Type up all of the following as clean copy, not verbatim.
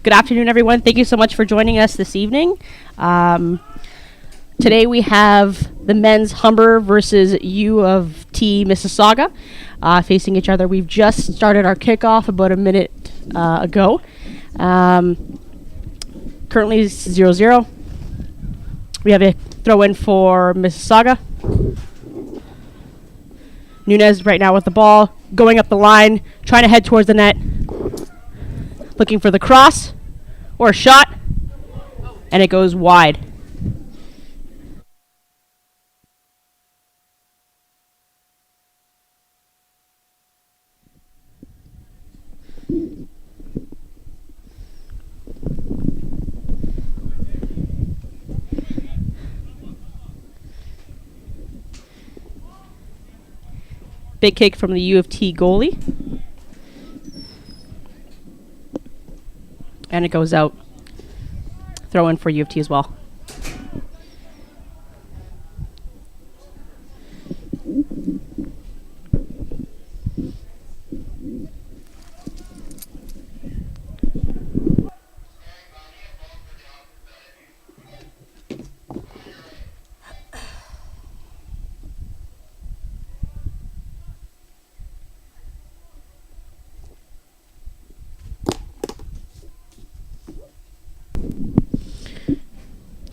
Good afternoon, everyone. Thank you so much for joining us this evening. Today we have the men's Humber versus U of T Mississauga facing each other. We've just started our kickoff about a minute ago. Currently 0-0. We have a throw in for Mississauga. Nunez right now with the ball, going up the line, trying to head towards the net, looking for the cross or a shot, and it goes wide. Big kick from the U of T goalie. And it goes out. Throw in for U of T as well.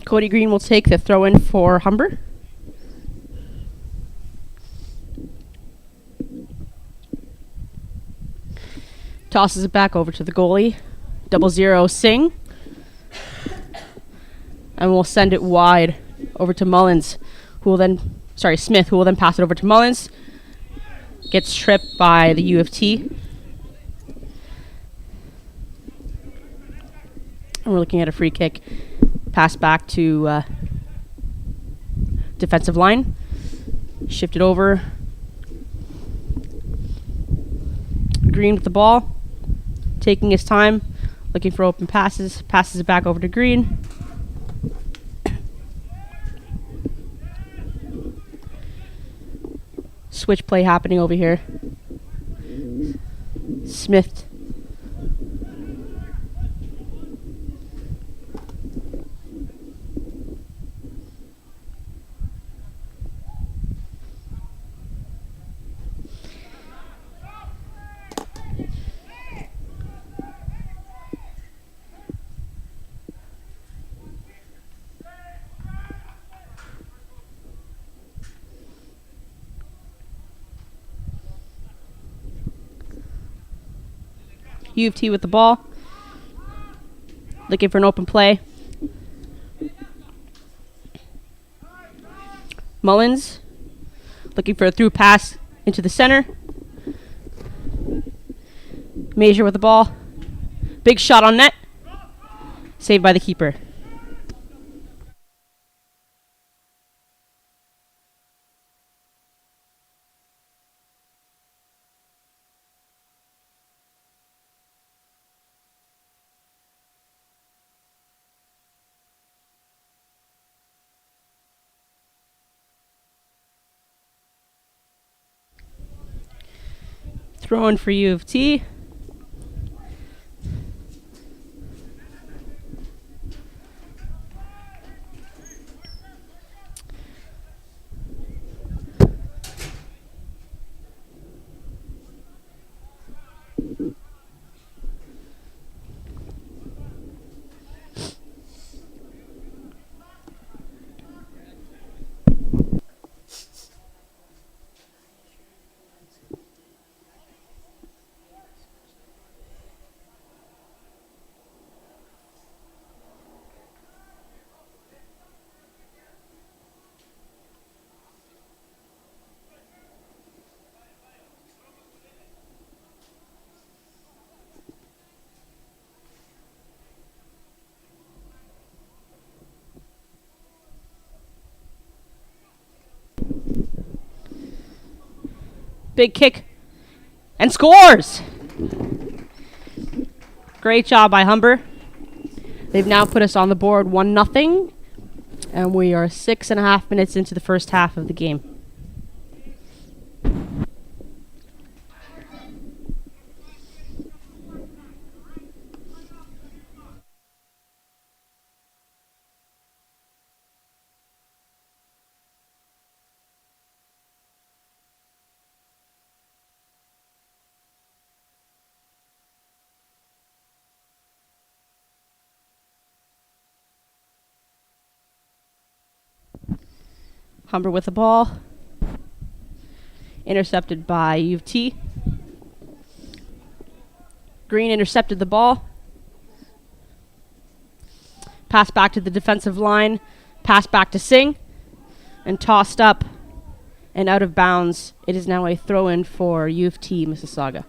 Cody Green will take the throw in for Humber. Tosses it back over to the goalie. 0-0 Singh. And we'll send it wide over to Mullins, Smith, who will then pass it over to Mullins. Gets tripped by the U of T. And we're looking at a free kick. Pass back to defensive line. Shift it over. Green with the ball. Taking his time. Looking for open passes. Passes it back over to Green. Switch play happening over here. Smith. U of T with the ball. Looking for an open play. Mullins. Looking for a through pass into the center. Major with the ball. Big shot on net. Saved by the keeper. Throw in for U of T. Big kick. And scores! Great job by Humber. They've now put us on the board 1-0. And we are 6.5 minutes into the first half of the game. Humber with the ball. Intercepted by U of T. Green intercepted the ball. Pass back to the defensive line. Pass back to Singh. And tossed up and out of bounds. It is now a throw-in for U of T Mississauga.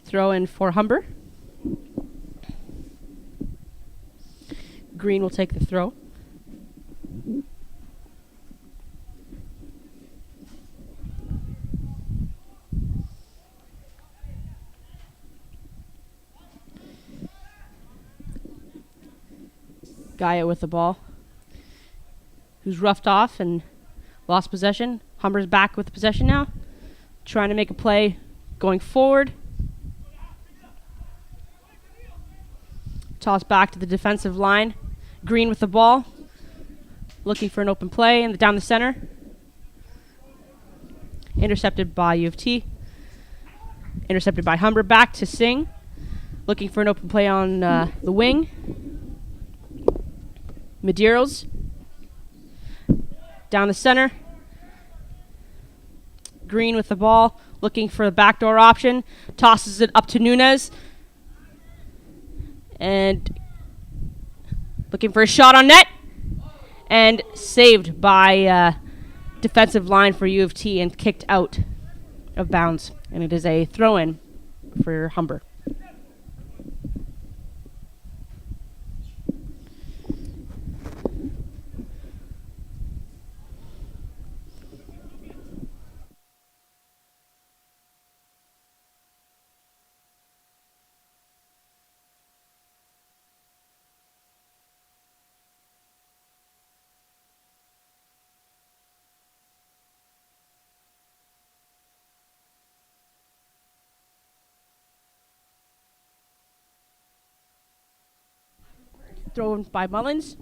Throw-in for Humber. Green will take the throw. Gaia with the ball, who's roughed off and lost possession. Humber's back with the possession now, trying to make a play going forward. Toss back to the defensive line. Green with the ball, looking for an open play and down the center. Intercepted by U of T. Intercepted by Humber. Back to Singh, looking for an open play on the wing. Medeiros down the center. Green with the ball, looking for the backdoor option. Tosses it up to Nunez. And looking for a shot on net. And saved by defensive line for U of T and kicked out of bounds. And it is a throw-in for Humber. Thrown by Mullins.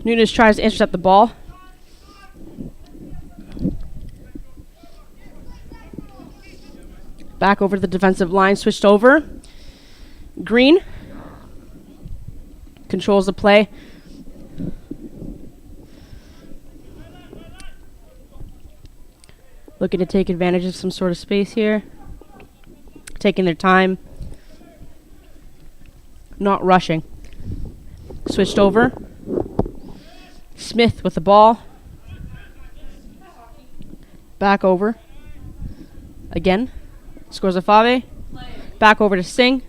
Nunez tries to intercept the ball. Back over to the defensive line, switched over. Green controls the play. Looking to take advantage of some sort of space here. Taking their time. Not rushing. Switched over. Smith with the ball. Back over. Again. Scores a Fave. Back over to Singh.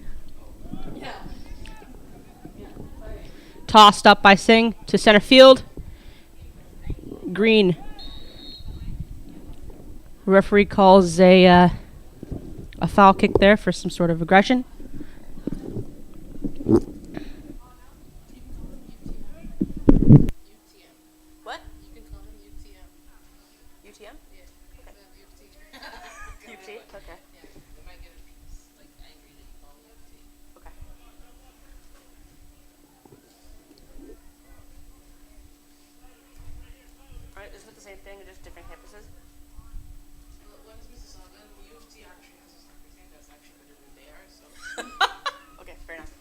Tossed up by Singh to center field. Green. Referee calls a foul kick there for some sort of aggression. What? You can call him UTM. UTM? Yeah. Okay. UT? Okay. Yeah, they might get angry that you call him UT. Okay. Alright, isn't it the same thing, just different campuses? One is Mississauga, and the U of T actually has a soccer team that's actually better than they are, so. Okay, fair enough.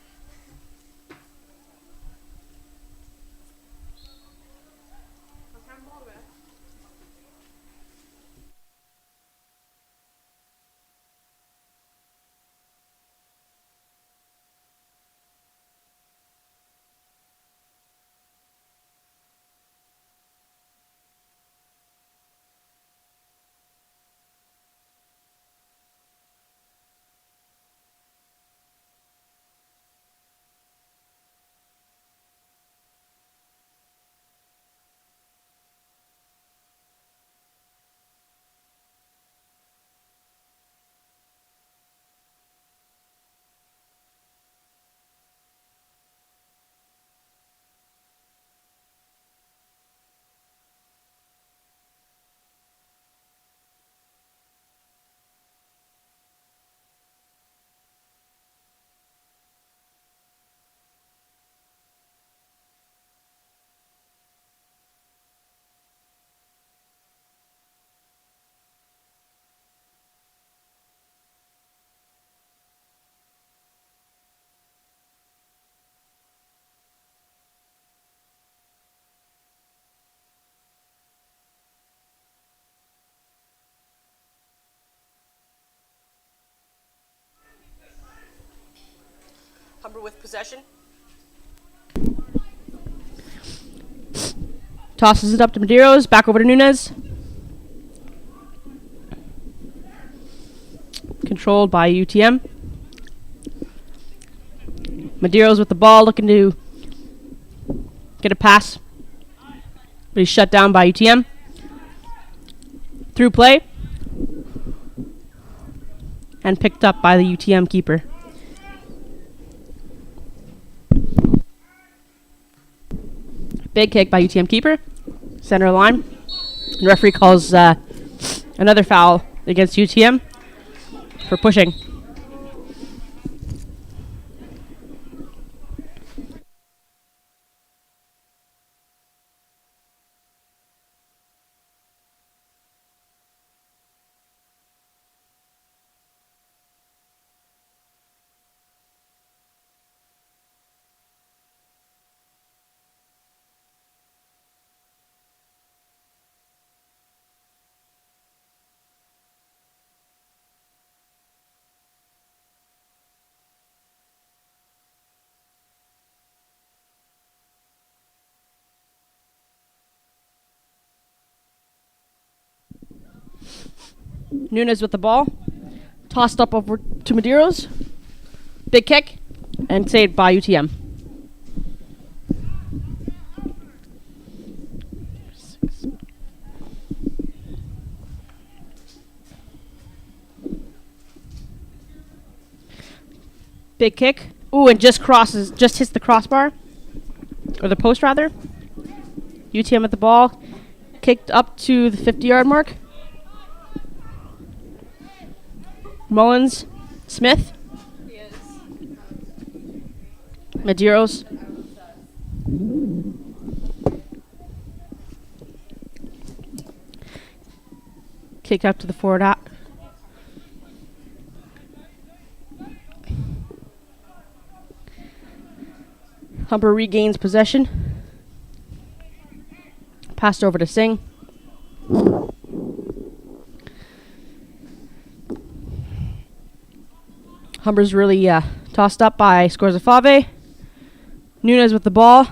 Humber with possession. Tosses it up to Medeiros. Back over to Nunez. Controlled by UTM. Medeiros with the ball, looking to get a pass. But he's shut down by UTM. Through play. And picked up by the UTM keeper. Big kick by UTM keeper. Center line. The referee calls another foul against UTM for pushing. Nunez with the ball. Tossed up over to Medeiros. Big kick. And saved by UTM. Big kick. Ooh, and just hits the crossbar. Or the post, rather. UTM at the ball. Kicked up to the 50-yard mark. Mullins, Smith, Medeiros, kick out to the forward out. Humber regains possession. Passed over to Singh. Humber's really tossed up by Scorzafave. Nunez with the ball.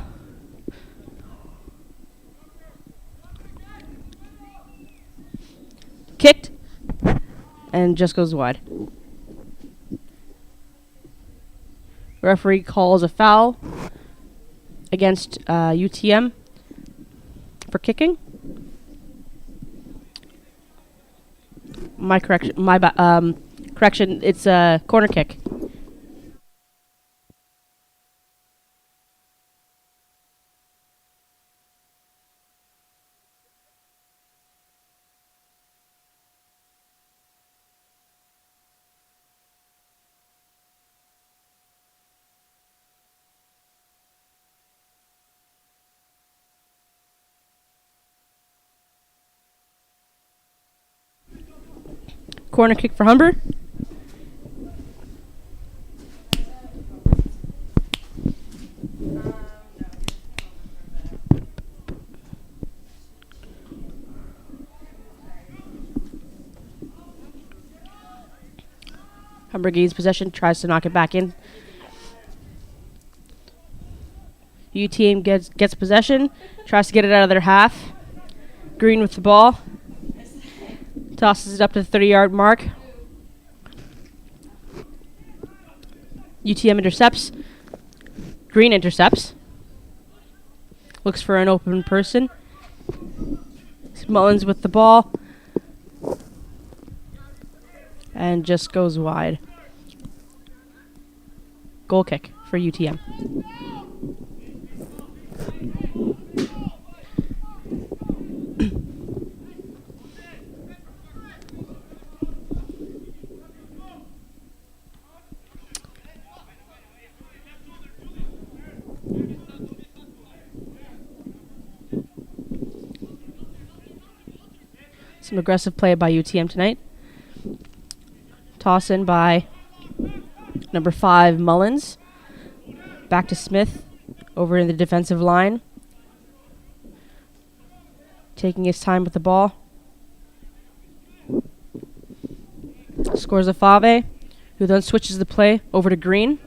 Kicked. And just goes wide. Referee calls a foul against UTM for kicking. Correction, it's a corner kick. Corner kick for Humber. Humber gains possession, tries to knock it back in. UTM gets possession, tries to get it out of their half. Green with the ball. Tosses it up to the 30-yard mark. UTM intercepts. Green intercepts. Looks for an open person. Mullins with the ball. And just goes wide. Goal kick for UTM. Some aggressive play by UTM tonight. Toss in by number 5, Mullins. Back to Smith over in the defensive line. Taking his time with the ball. Scores a Fave, who then switches the play over to Green.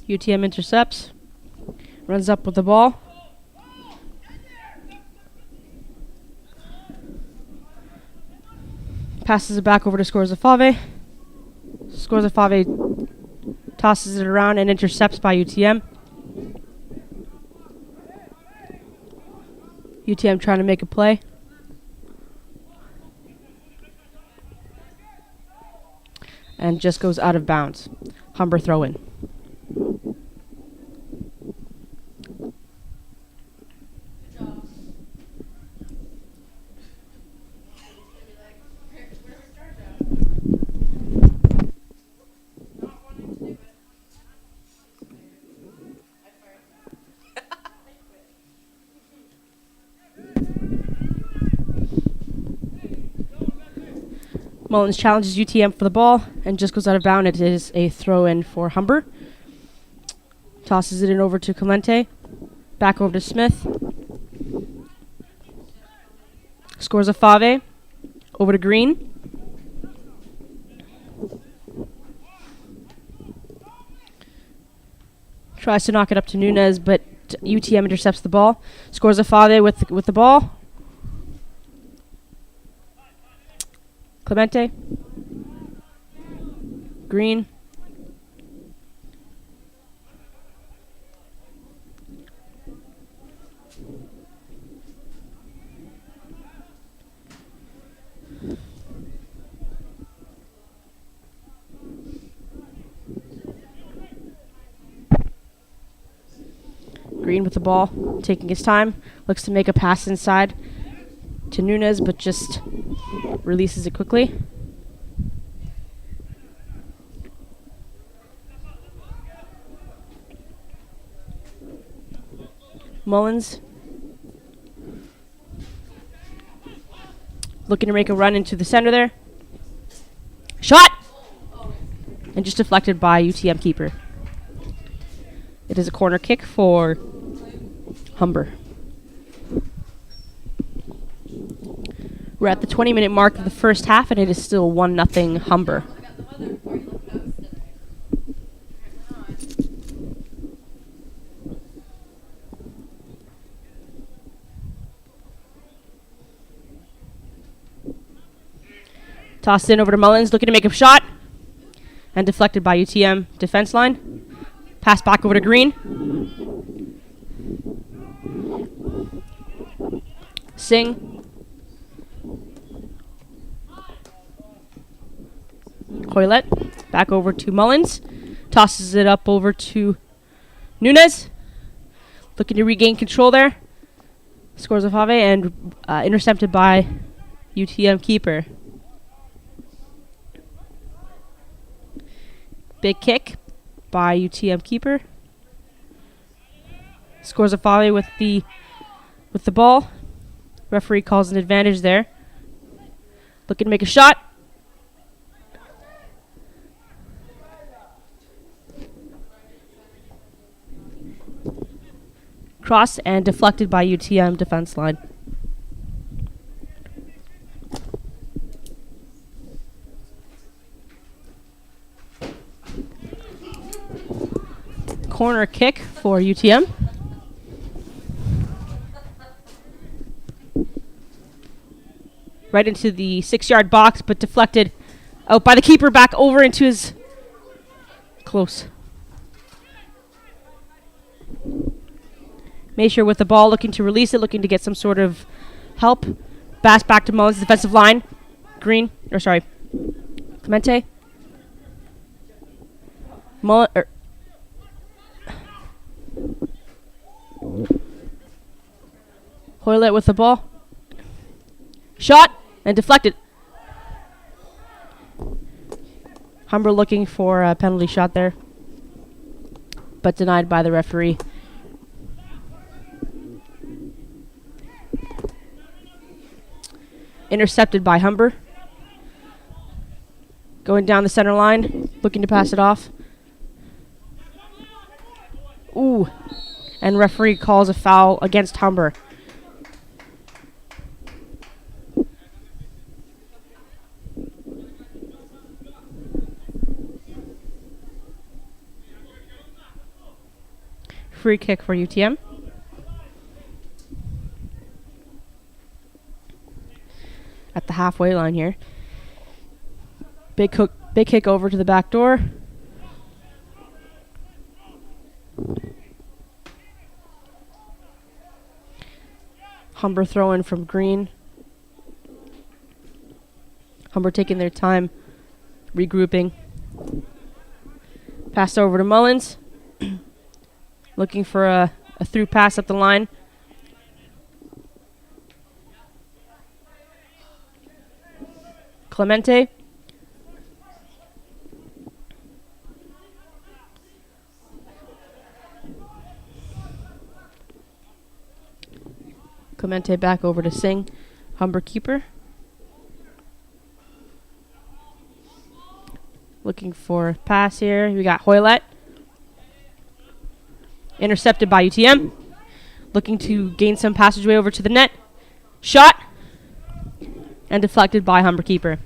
UTM intercepts. Runs up with the ball. Passes it back over to Scorzafave. Scorzafave tosses it around and intercepts by UTM. UTM trying to make a play. And just goes out of bounds. Humber throw in. Mullins challenges UTM for the ball and just goes out of bounds. It is a throw in for Humber. Tosses it in over to Clemente. Back over to Smith. Scorzafave. Over to Green. Tries to knock it up to Nunez, but UTM intercepts the ball. Scorzafave with the ball. Clemente. Green. Green with the ball, taking his time. Looks to make a pass inside to Nunez, but just releases it quickly. Mullins looking to make a run into the center there. Shot! And just deflected by UTM keeper. It is a corner kick for Humber. We're at the 20-minute mark of the first half, and it is still 1-0 Humber. Tossed in over to Mullins, looking to make a shot. And deflected by UTM defense line. Pass back over to Green. Singh. Hoylett. Back over to Mullins. Tosses it up over to Nunez. Looking to regain control there. Scorzafave and intercepted by UTM keeper. Big kick by UTM keeper. Scorzafave with the ball. Referee calls an advantage there. Looking to make a shot. Cross and deflected by UTM defense line. Corner kick for UTM. Right into the 6-yard box, but deflected out by the keeper, back over into his close. Masher with the ball, looking to release it, looking to get some sort of help. Pass back to Mullins, defensive line. Clemente. Hoylett with the ball. Shot and deflected. Humber looking for a penalty shot there, but denied by the referee. Intercepted by Humber. Going down the center line, looking to pass it off. Ooh. And referee calls a foul against Humber. Free kick for UTM. At the halfway line here. Big kick over to the back door. Humber throw in from Green. Humber taking their time, regrouping. Pass over to Mullins. Looking for a through pass up the line. Clemente. Clemente back over to Singh. Humber keeper. Looking for a pass here. We got Hoylett. Intercepted by UTM. Looking to gain some passageway over to the net. Shot. And deflected by Humber keeper.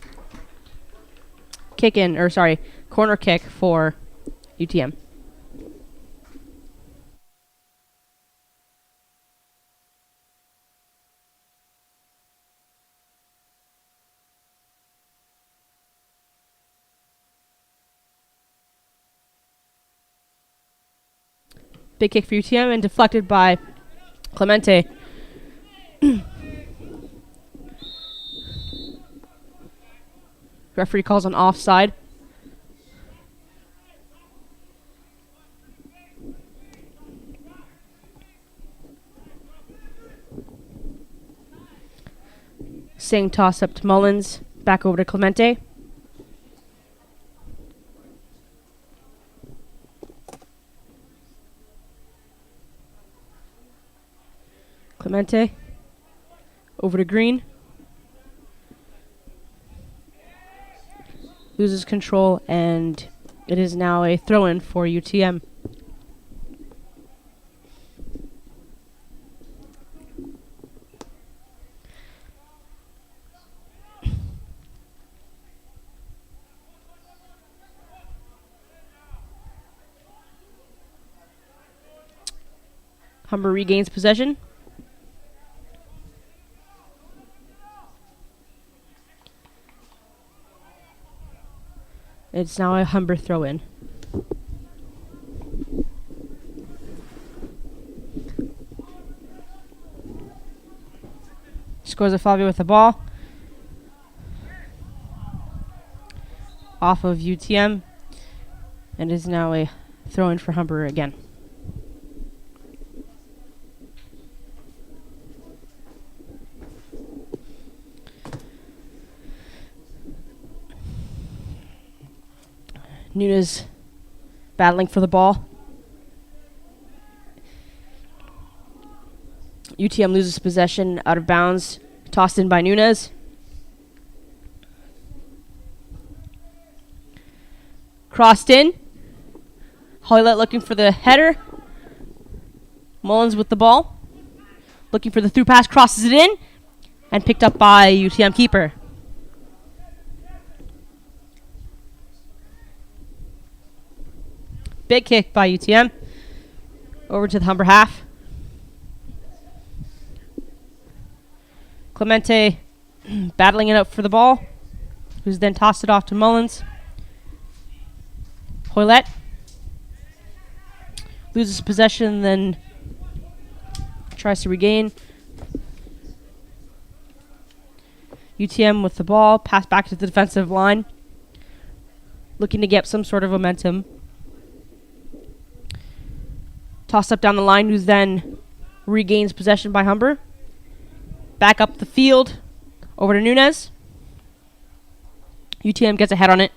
Corner kick for UTM. Big kick for UTM and deflected by Clemente. Referee calls an offside. Singh toss up to Mullins. Back over to Clemente. Clemente. Over to Green. Loses control, and it is now a throw-in for UTM. Humber regains possession. It's now a Humber throw-in. Scores a Fabio with the ball. Off of UTM. And is now a throw-in for Humber again. Nunes battling for the ball. UTM loses possession, out of bounds, tossed in by Nunes. Crossed in. Hoylett looking for the header. Mullins with the ball. Looking for the through pass, crosses it in, and picked up by UTM keeper. Big kick by UTM. Over to the Humber half. Clemente battling it up for the ball, who's then tossed it off to Mullins. Hoylett loses possession, then tries to regain. UTM with the ball, pass back to the defensive line, looking to get some sort of momentum. Toss up down the line, who's then regains possession by Humber. Back up the field, over to Nunes. UTM gets a head on it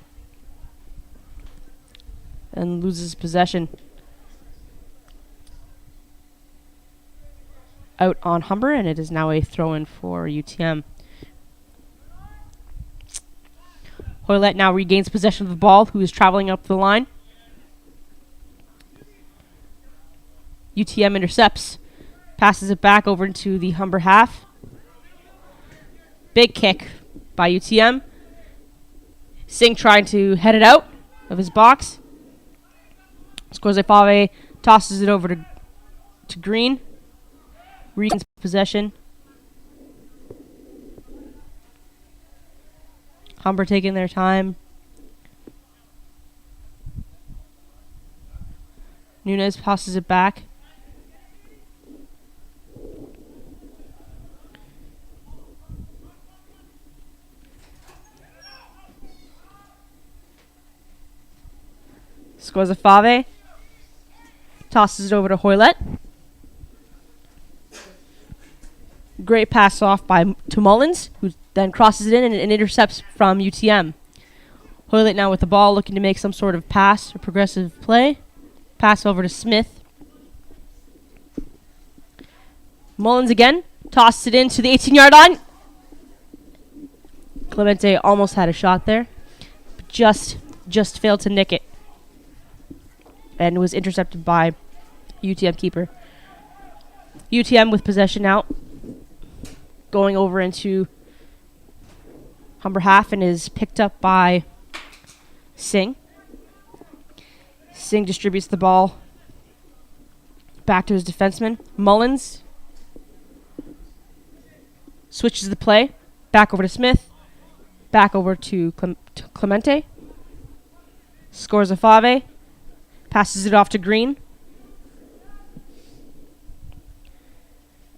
and loses possession. Out on Humber, and it is now a throw-in for UTM. Hoylett now regains possession of the ball, who is traveling up the line. UTM intercepts, passes it back over into the Humber half. Big kick by UTM. Singh trying to head it out of his box. Scores a Fave, tosses it over to to Green. Regains possession. Humber taking their time. Nunez passes it back. Scores a Fave. Tosses it over to Hoylett. Great pass off to Mullins, who then crosses it in and intercepts from UTM. Hoylett now with the ball, looking to make some sort of pass or progressive play. Pass over to Smith. Mullins again. Tosses it into the 18-yard line. Clemente almost had a shot there. But just failed to nick it. And was intercepted by UTM keeper. UTM with possession out. Going over into Humber half and is picked up by Singh. Singh distributes the ball back to his defenseman. Mullins switches the play. Back over to Smith. Back over to Clemente. Scores a Fave. Passes it off to Green.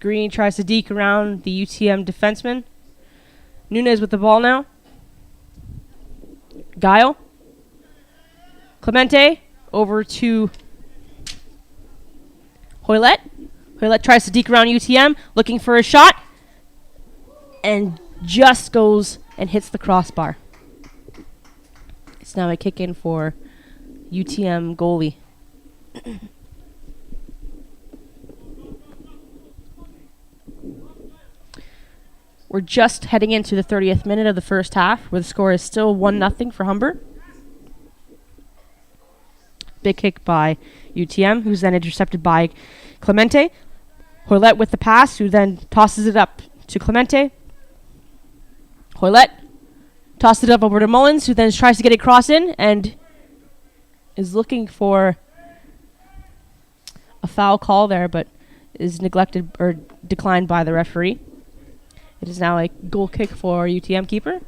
Green tries to deke around the UTM defenseman. Nunez with the ball now. Guile. Clemente over to Hoylett. Hoylett tries to deke around UTM, looking for a shot, and just goes and hits the crossbar. It's now a kick in for UTM goalie. We're just heading into the 30th minute of the first half, where the score is still 1-0 for Humber. Big kick by UTM, who's then intercepted by Clemente. Hoylett with the pass, who then tosses it up to Clemente. Hoylett tosses it up over to Mullins, who then tries to get it cross in and is looking for a foul call there, but is neglected or declined by the referee. It is now a goal kick for UTM keeper.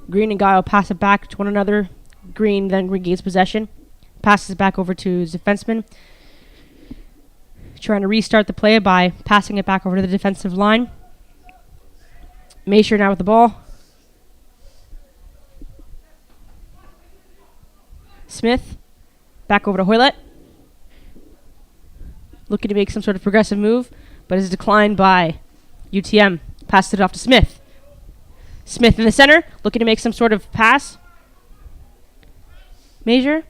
Green and Guile pass it back to one another. Green then regains possession. Passes it back over to his defenseman. Trying to restart the play by passing it back over to the defensive line. Masher now with the ball. Smith. Back over to Hoylett. Looking to make some sort of progressive move, but is declined by UTM. Passed it off to Smith. Smith in the center, looking to make some sort of pass. Major.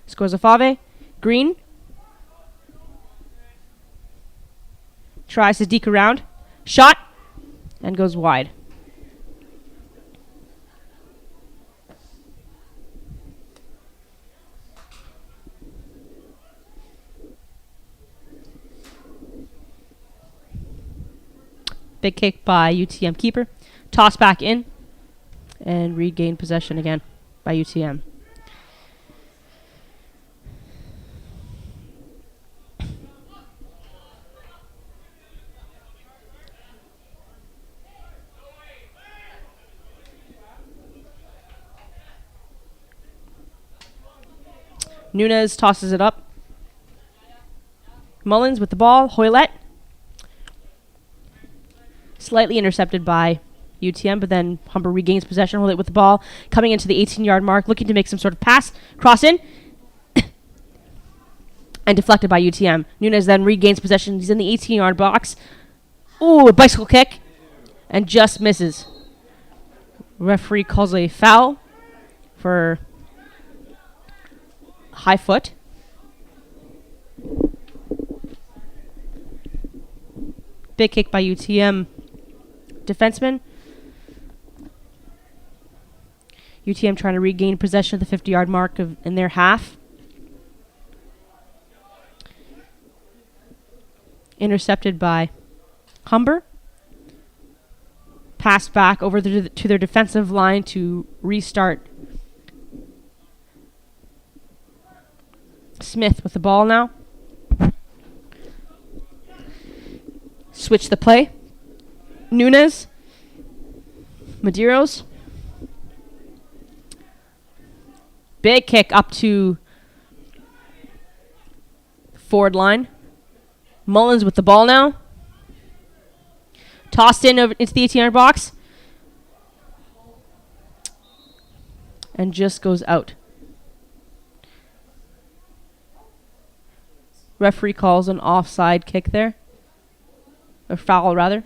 Scores a Fave. Green. Tries to deke around. Shot. And goes wide. Big kick by UTM keeper. Toss back in. And regain possession again by UTM. Nunez tosses it up. Mullins with the ball. Hoylett. Slightly intercepted by UTM, but then Humber regains possession. Hoylett with the ball. Coming into the 18-yard mark. Looking to make some sort of pass. Cross in. And deflected by UTM. Nunez then regains possession. He's in the 18-yard box. Ooh, a bicycle kick. And just misses. Referee calls a foul for high foot. Big kick by UTM defenseman. UTM trying to regain possession of the 50-yard mark in their half. Intercepted by Humber. Passed back over to their defensive line to restart. Smith with the ball now. Switch the play. Nunez. Medeiros. Big kick up to forward line. Mullins with the ball now. Tossed in over into the 18-yard box. And just goes out. Referee calls an offside kick there. Or foul, rather.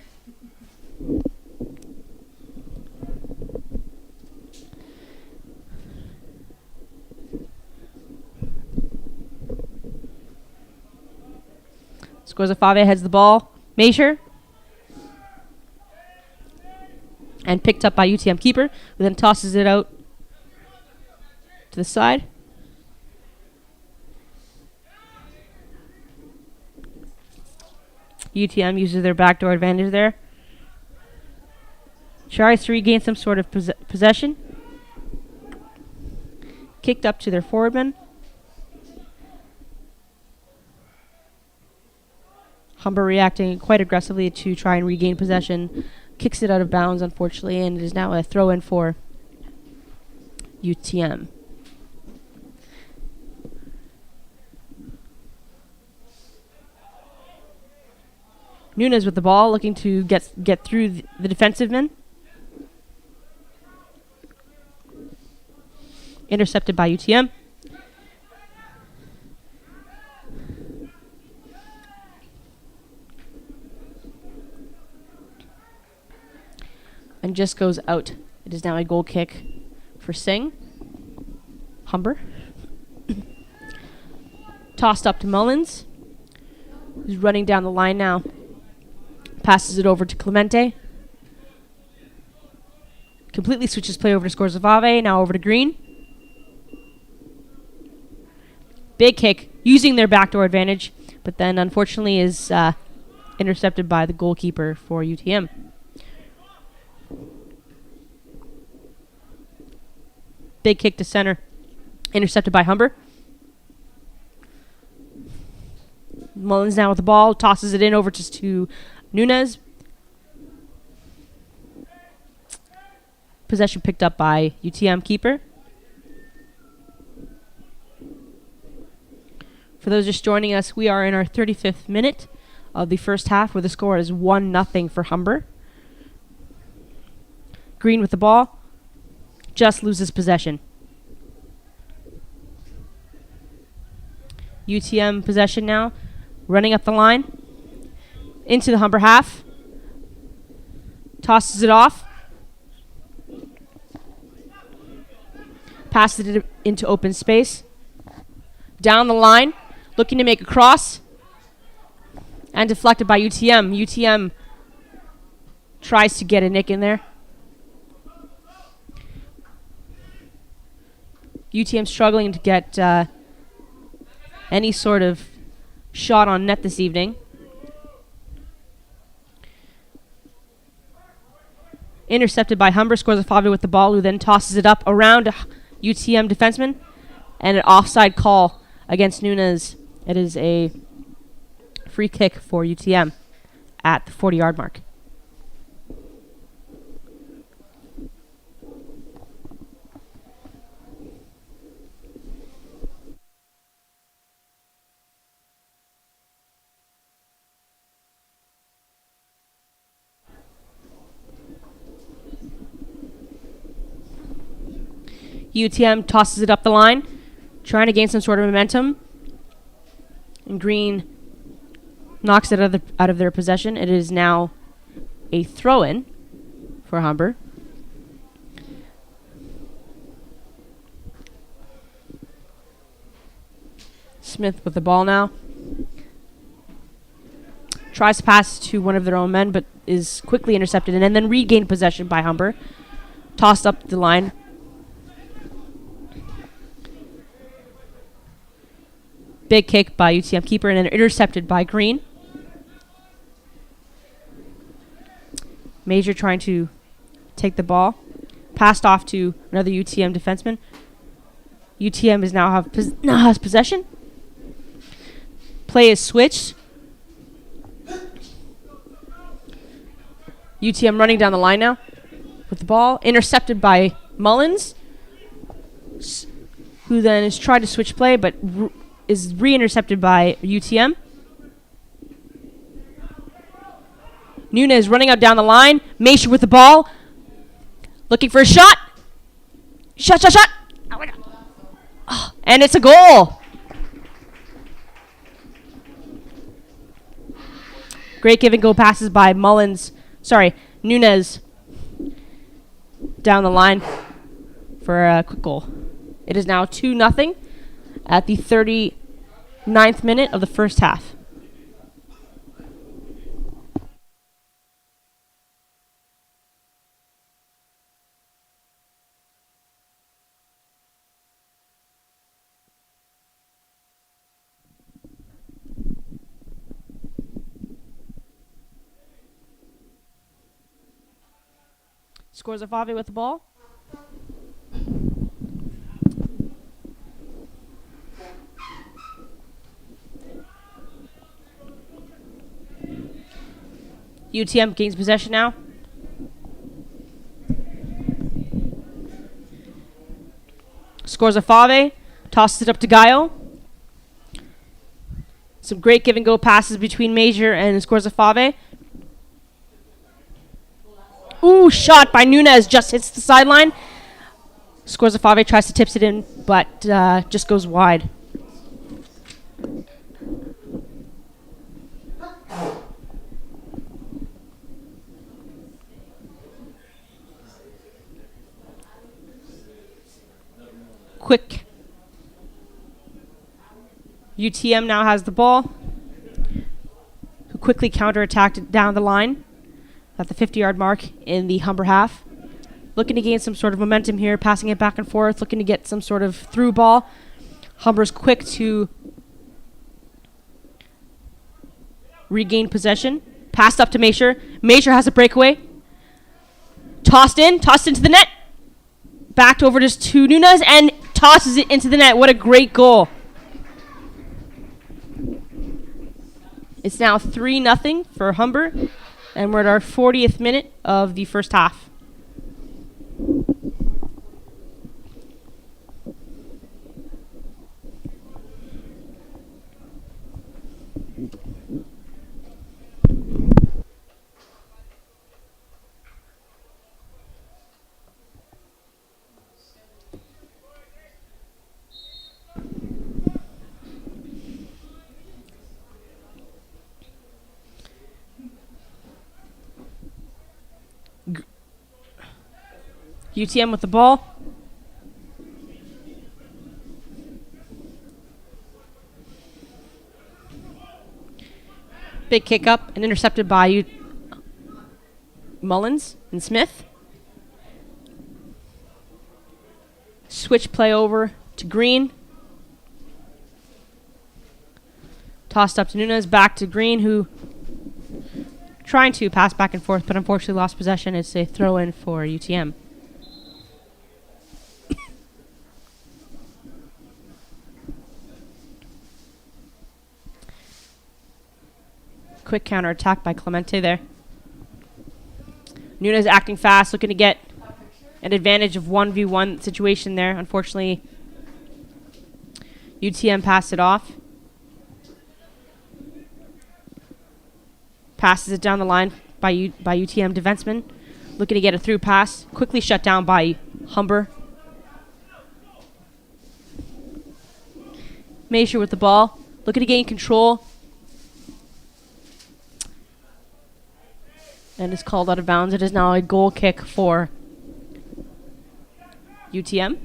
Scorzafave heads the ball. Measure. And picked up by UTM keeper, who then tosses it out to the side. UTM uses their backdoor advantage there. Tries to regain some sort of possession. Kicked up to their forwardman. Humber reacting quite aggressively to try and regain possession. Kicks it out of bounds, unfortunately, and it is now a throw-in for UTM. Nunez with the ball, looking to get through the defensive men. Intercepted by UTM. And just goes out. It is now a goal kick for Singh. Humber. Tossed up to Mullins, who's running down the line now. Passes it over to Clemente. Completely switches play over to Scorzafave. Now over to Green. Big kick, using their backdoor advantage, but then unfortunately is intercepted by the goalkeeper for UTM. Big kick to center. Intercepted by Humber. Mullins now with the ball. Tosses it in over to Nunez. Possession picked up by UTM keeper. For those just joining us, we are in our 35th minute of the first half, where the score is 1-0 for Humber. Green with the ball. Just loses possession. UTM possession now. Running up the line. Into the Humber half. Tosses it off. Passes it into open space. Down the line. Looking to make a cross. And deflected by UTM. UTM tries to get a nick in there. UTM struggling to get any sort of shot on net this evening. Intercepted by Humber. Scorzafave with the ball, who then tosses it up around UTM defenseman. And an offside call against Nunez. It is a free kick for UTM at the 40-yard mark. UTM tosses it up the line, trying to gain some sort of momentum. And Green knocks it out of their possession. It is now a throw-in for Humber. Smith with the ball now. Tries to pass to one of their own men, but is quickly intercepted and then regained possession by Humber. Tossed up the line. Big kick by UTM keeper and then intercepted by Green. Major trying to take the ball. Passed off to another UTM defenseman. UTM is now has possession. Play is switched. UTM running down the line now with the ball. Intercepted by Mullins, who then is trying to switch play, but is re-intercepted by UTM. Nunez running out down the line. Masher with the ball. Looking for a shot. Shot. Oh my God. Oh, and it's a goal. Great give and go passes by Nunez down the line for a quick goal. It is now 2-0 at the 39th minute of the first half. Scores a Fave with the ball. UTM gains possession now. Scores a Fave. Tosses it up to Gallo. Some great give and go passes between Major and scores a Fave. Ooh, shot by Nunez. Just hits the sideline. Scores a Fave, tries to tips it in, but just goes wide. Quick. UTM now has the ball, who quickly counterattacked down the line at the 50-yard mark in the Humber half. Looking to gain some sort of momentum here, passing it back and forth, looking to get some sort of through ball. Humber's quick to regain possession. Passed up to Masher. Masher has a breakaway. Tossed into the net. Backed over just to Nunez and tosses it into the net. What a great goal. It's now 3-0 for Humber, and we're at our 40th minute of the first half. UTM with the ball. Big kick up and intercepted by Mullins and Smith. Switch play over to Green. Tossed up to Nunez, back to Green, who trying to pass back and forth, but unfortunately lost possession. It's a throw in for UTM. Quick counter attack by Clemente there. Nunez acting fast, looking to get an advantage of 1v1 situation there. Unfortunately, UTM passed it off. Passes it down the line by UTM defenseman. Looking to get a through pass. Quickly shut down by Humber. Masher with the ball. Looking to gain control. And is called out of bounds. It is now a goal kick for UTM.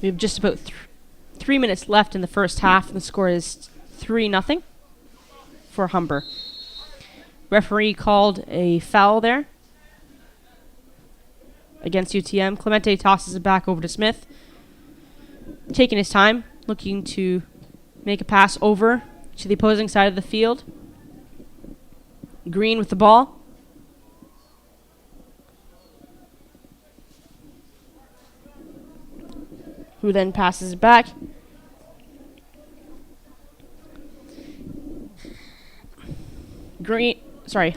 We have just about 3 minutes left in the first half, and the score is 3-0 for Humber. Referee called a foul there. against UTM. Clemente tosses it back over to Smith. Taking his time, looking to make a pass over to the opposing side of the field. Green with the ball. Who then passes it back.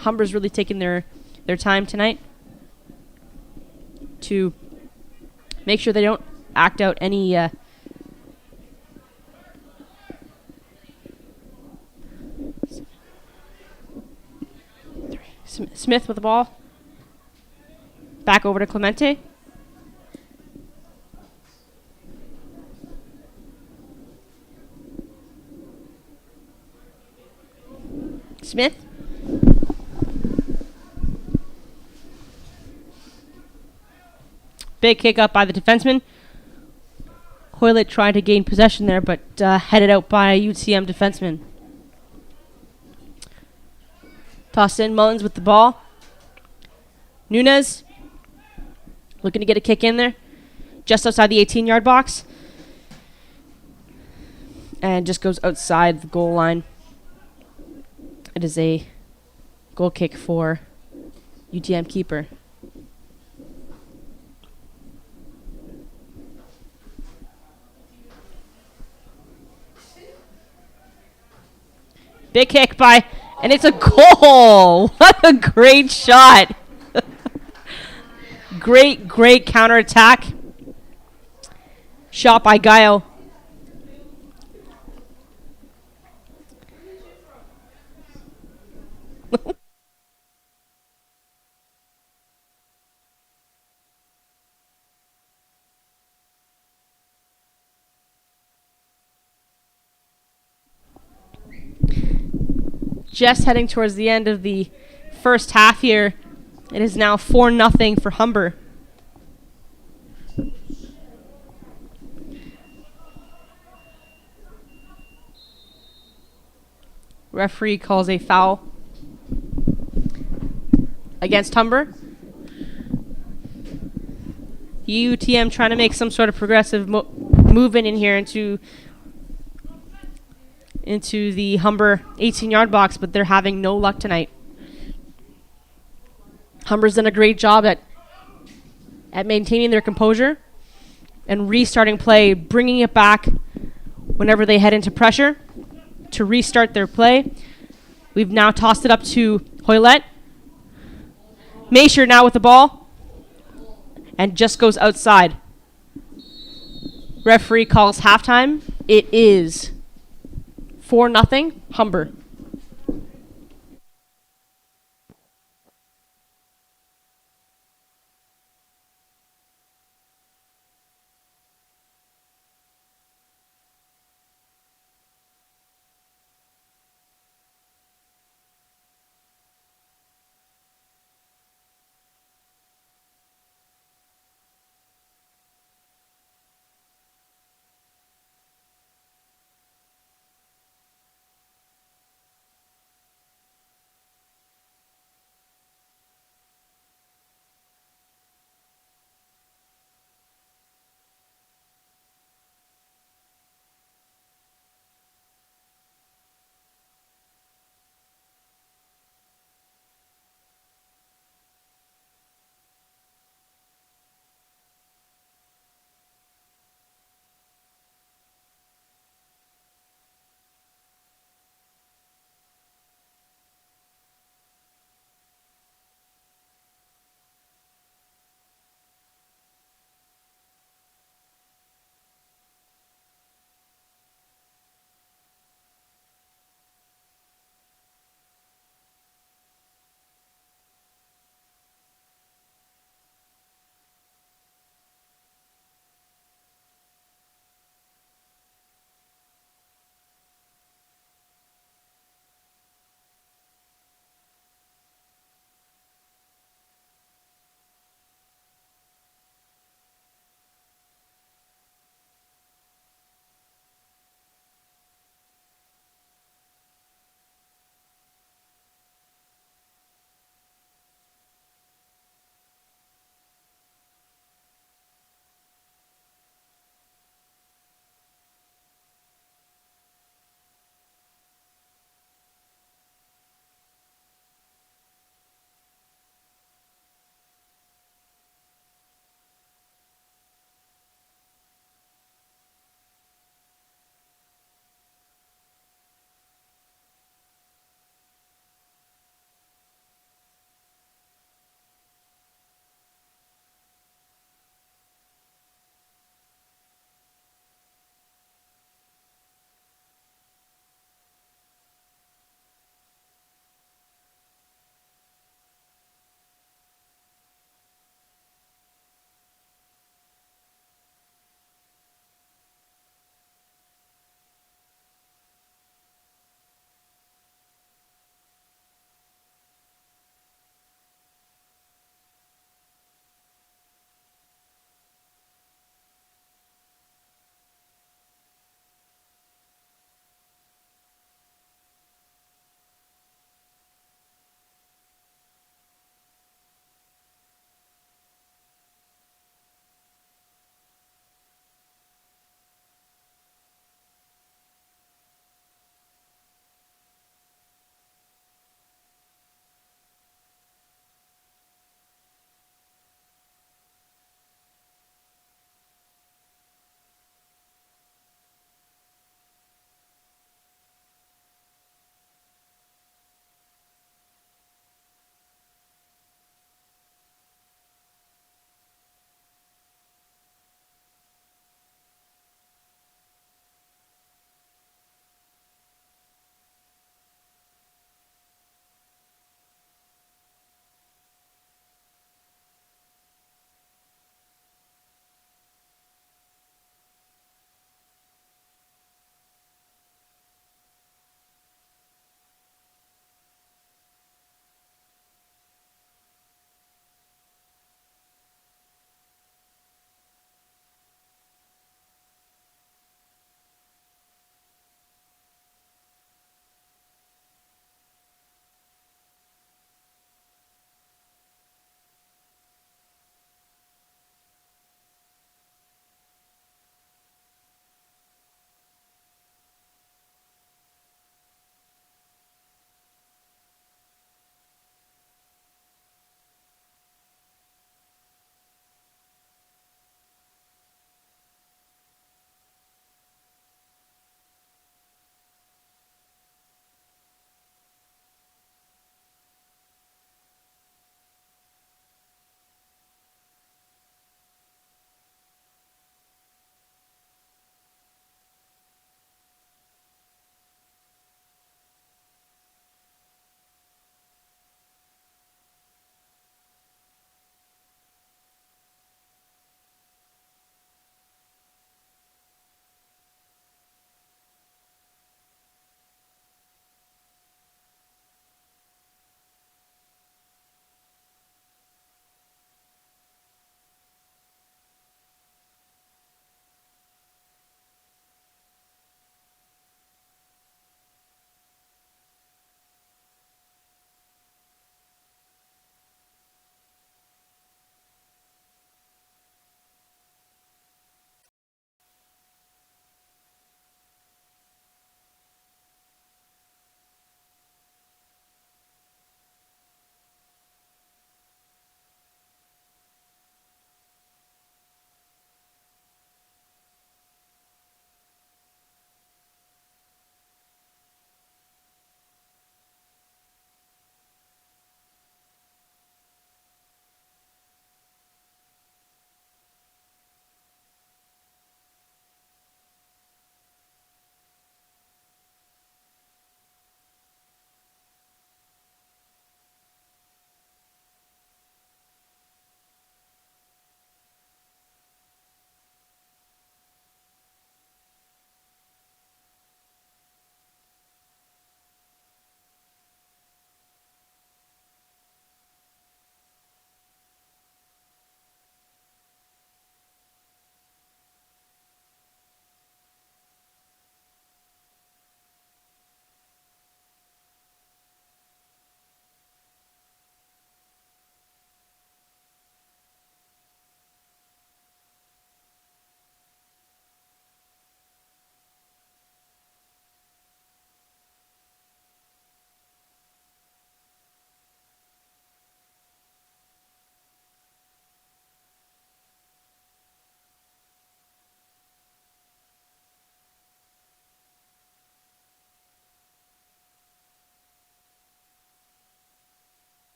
Humber's really taking their time tonight to make sure they don't act out any Smith with the ball. Back over to Clemente. Smith. Big kick up by the defenseman. Hoylett tried to gain possession there, but headed out by a UTM defenseman. Tossed in, Mullins with the ball. Nunez looking to get a kick in there. Just outside the 18-yard box. And just goes outside the goal line. It is a goal kick for UTM keeper. Big kick by, and it's a goal. What a great shot. Great counterattack. Shot by Gaio. Just heading towards the end of the first half here. It is now 4-0 for Humber. Referee calls a foul against Humber. UTM trying to make some sort of progressive movement in here into the Humber 18-yard box, but they're having no luck tonight. Humber's done a great job at maintaining their composure and restarting play, bringing it back whenever they head into pressure to restart their play. We've now tossed it up to Hoylett. Masher now with the ball and just goes outside. Referee calls halftime. It is 4-0 Humber.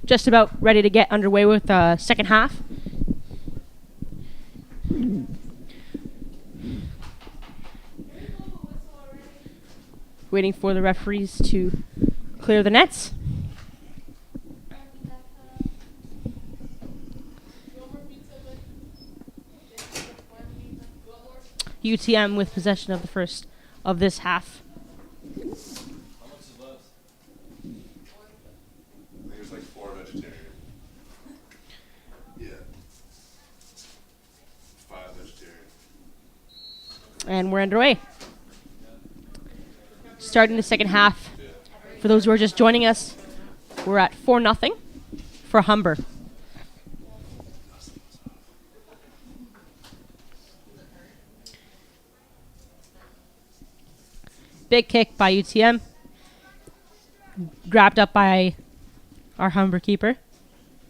just about ready to get underway with the second half. Waiting for the referees to clear the nets. UTM with possession of the first of this half. How much is left? I think it's like 4 vegetarian. Yeah. 5 vegetarian. And we're underway. Starting the second half. For those who are just joining us, we're at 4-0 for Humber. Big kick by UTM. Grabbed up by our Humber keeper,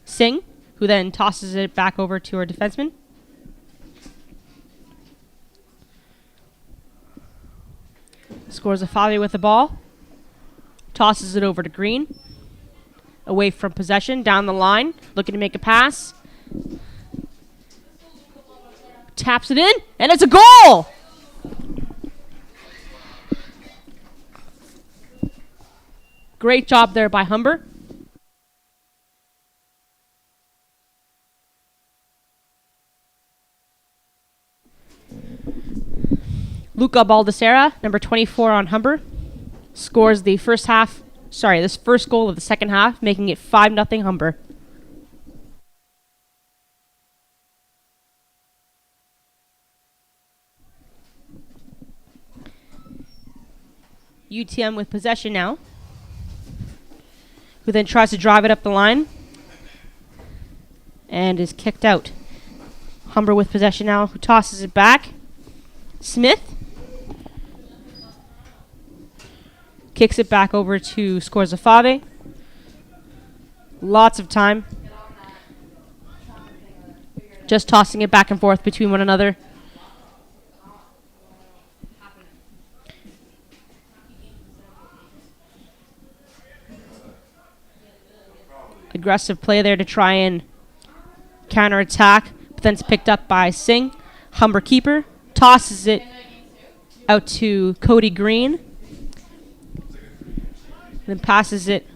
Singh, who then tosses it back over to our defenseman. Scores a foul with the ball. Tosses it over to Green. Away from possession, down the line, looking to make a pass. Taps it in, and it's a goal! Great job there by Humber. Luca Baldessera, number 24 on Humber, scores this first goal of the second half, making it 5-0 Humber. UTM with possession now, who then tries to drive it up the line and is kicked out. Humber with possession now, who tosses it back. Smith kicks it back over to Scorzafave. Lots of time. Just tossing it back and forth between one another. Aggressive play there to try and counterattack, but then it's picked up by Singh. Humber keeper tosses it out to Cody Green. Then passes it.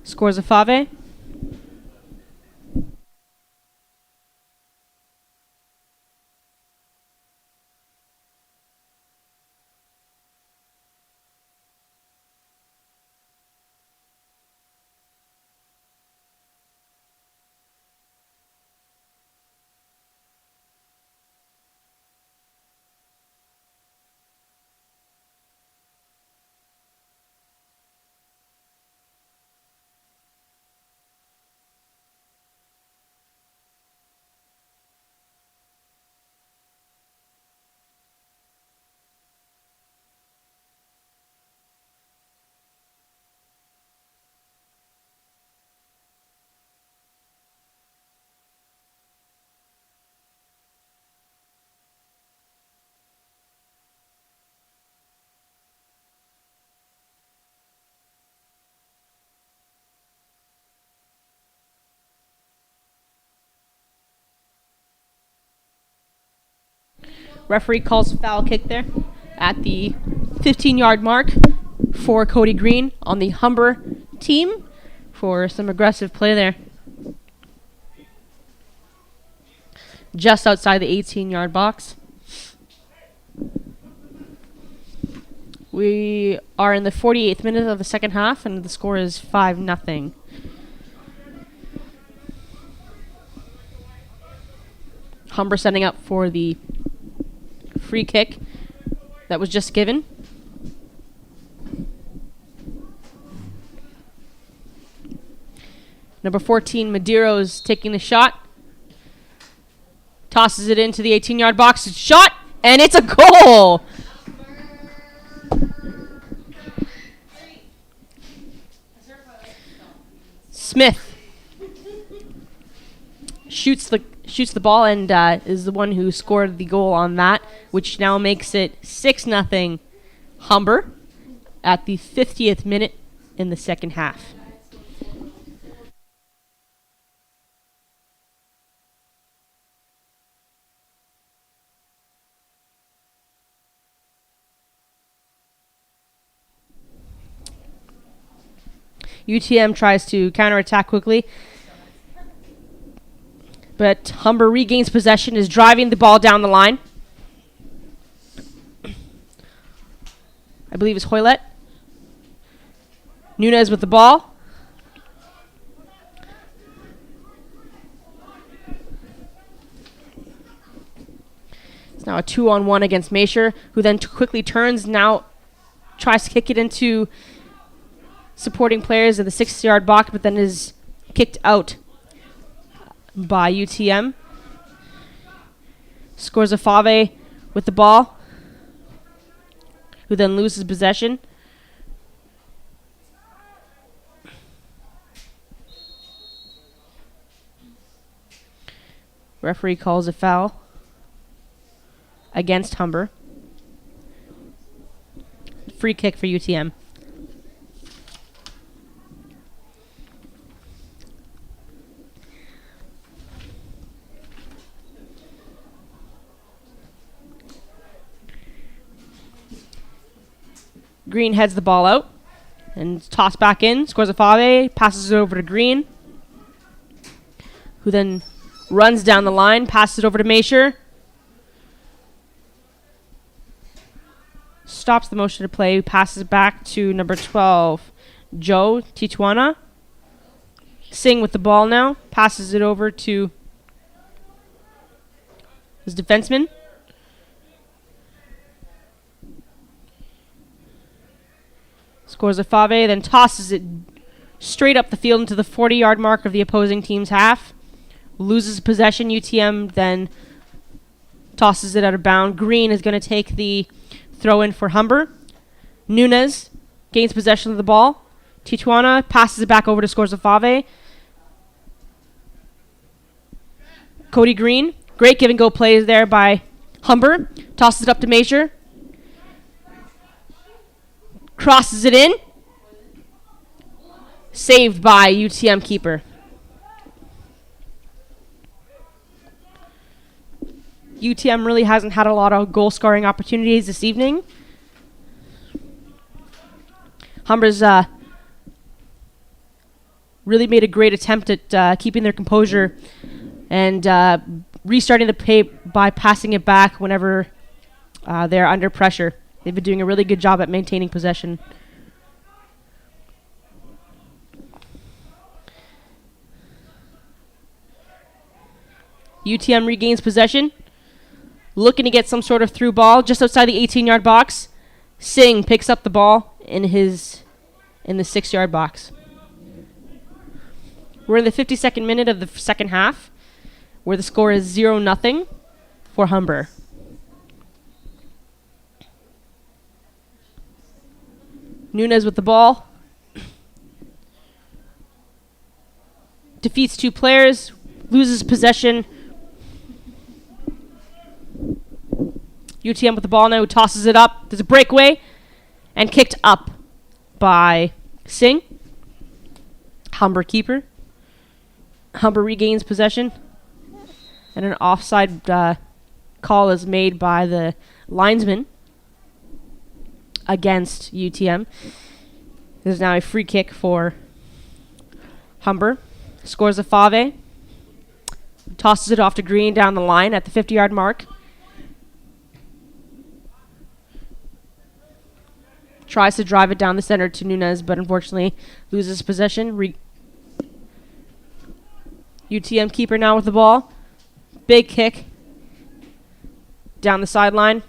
Scorzafave. Referee calls a foul kick there at the 15-yard mark for Cody Green on the Humber team for some aggressive play there. Just outside the 18-yard box. We are in the 48th minute of the second half, and the score is 5-0. Humber setting up for the free kick that was just given. Number 14, Madero's taking the shot. Tosses it into the 18-yard box. Shot, and it's a goal! Smith shoots the ball and is the one who scored the goal on that, which now makes it 6-0 Humber at the 50th minute in the second half. UTM tries to counterattack quickly, but Humber regains possession, is driving the ball down the line. I believe it's Hoylett. Nunez with the ball. It's now a 2-on-1 against Masher, who then quickly turns, now tries to kick it into supporting players in the 6-yard box, but then is kicked out by UTM. Scores a Fave with the ball, who then loses possession. Referee calls a foul against Humber. Free kick for UTM. Green heads the ball out and tossed back in, scores a Fave, passes it over to Green, who then runs down the line, passes it over to Masher. Stops the motion to play, passes back to number 12, Joe Tijuana. Singh with the ball now, passes it over to his defenseman. Scores a Fave, then tosses it straight up the field into the 40-yard mark of the opposing team's half. Loses possession. UTM then tosses it out of bounds. Green is going to take the throw in for Humber. Nunez gains possession of the ball. Tijuana passes it back over to scores a Fave. Cody Green. Great give and go plays there by Humber. Tosses it up to Masher. Crosses it in. Saved by UTM keeper. UTM really hasn't had a lot of goal-scoring opportunities this evening. Humber's really made a great attempt at keeping their composure and restarting the play by passing it back whenever they're under pressure. They've been doing a really good job at maintaining possession. UTM regains possession. Looking to get some sort of through ball just outside the 18-yard box. Singh picks up the ball in the 6-yard box. We're in the 52nd minute of the second half, where the score is 0-0 for Humber. Nunez with the ball. Defeats two players. Loses possession. UTM with the ball now. Tosses it up. There's a breakaway. And kicked up by Singh. Humber keeper. Humber regains possession. And an offside call is made by the linesman against UTM. There's now a free kick for Humber. Scores a Fave. Tosses it off to Green down the line at the 50-yard mark. Tries to drive it down the center to Nunez, but unfortunately loses possession. UTM keeper now with the ball. Big kick down the sideline.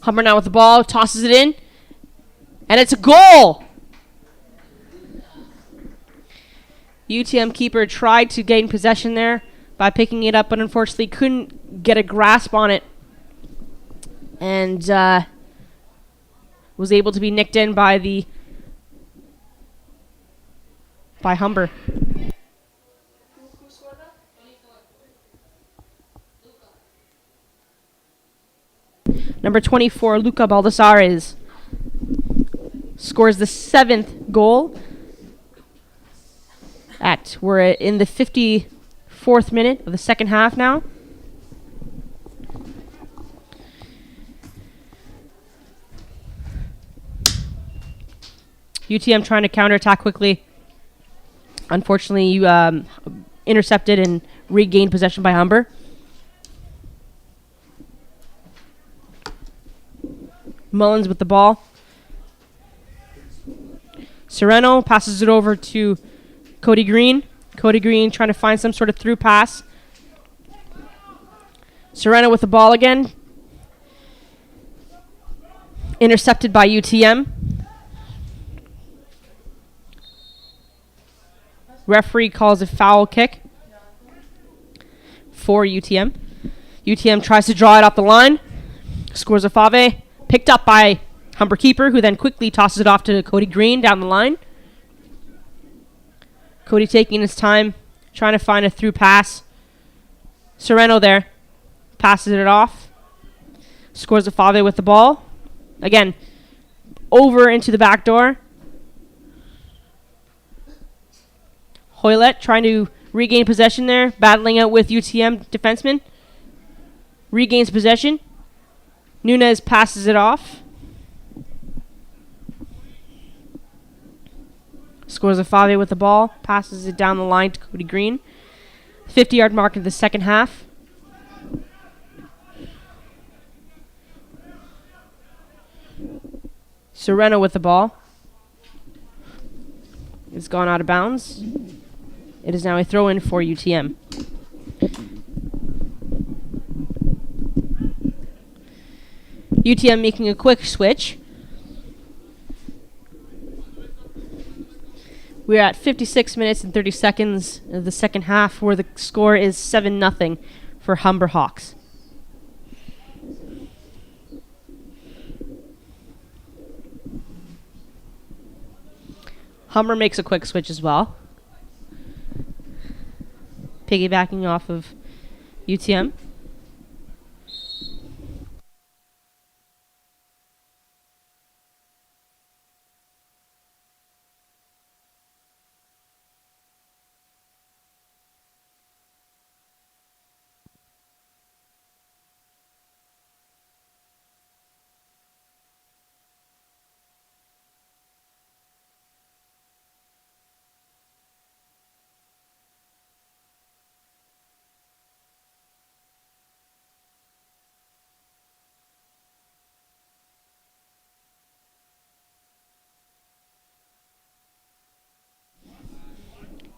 Humber now with the ball, tosses it in, and it's a goal! UTM keeper tried to gain possession there by picking it up, but unfortunately couldn't get a grasp on it, and was able to be nicked in by Humber. Number 24, Luca Baldassarres, scores the 7th goal. We're in the 54th minute of the second half now. UTM trying to counterattack quickly. Unfortunately, you intercepted and regained possession by Humber. Mullins with the ball. Sereno passes it over to Cody Green. Cody Green trying to find some sort of through pass. Sereno with the ball again. Intercepted by UTM. Referee calls a foul kick for UTM. UTM tries to draw it off the line. Scores a fave. Picked up by Humber keeper, who then quickly tosses it off to Cody Green down the line. Cody taking his time, trying to find a through pass. Sereno there. Passes it off. Scores a fave with the ball. Again, over into the back door. Hoylett trying to regain possession there, battling out with UTM defenseman. Regains possession. Nunez passes it off. Scores a fave with the ball. Passes it down the line to Cody Green. 50-yard mark of the second half. Sereno with the ball. It's gone out of bounds. It is now a throw-in for UTM. UTM making a quick switch. We're at 56 minutes and 30 seconds of the second half, where the score is 7-0 for Humber Hawks. Humber makes a quick switch as well. Piggybacking off of UTM.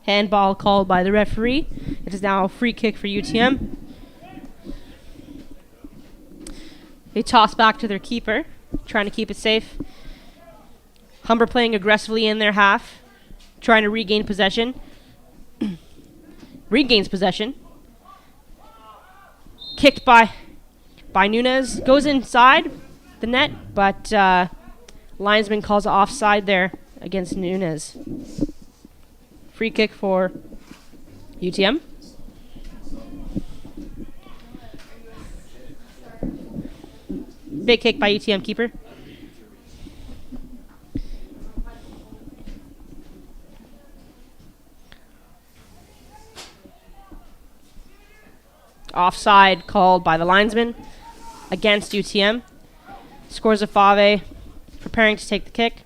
Handball called by the referee. It is now a free kick for UTM. They toss back to their keeper, trying to keep it safe. Humber playing aggressively in their half, trying to regain possession. Regains possession. Kicked by Nunez. Goes inside the net, but linesman calls offside there against Nunez. Free kick for UTM. Big kick by UTM keeper. Offside called by the linesman against UTM. Scores a fave, preparing to take the kick.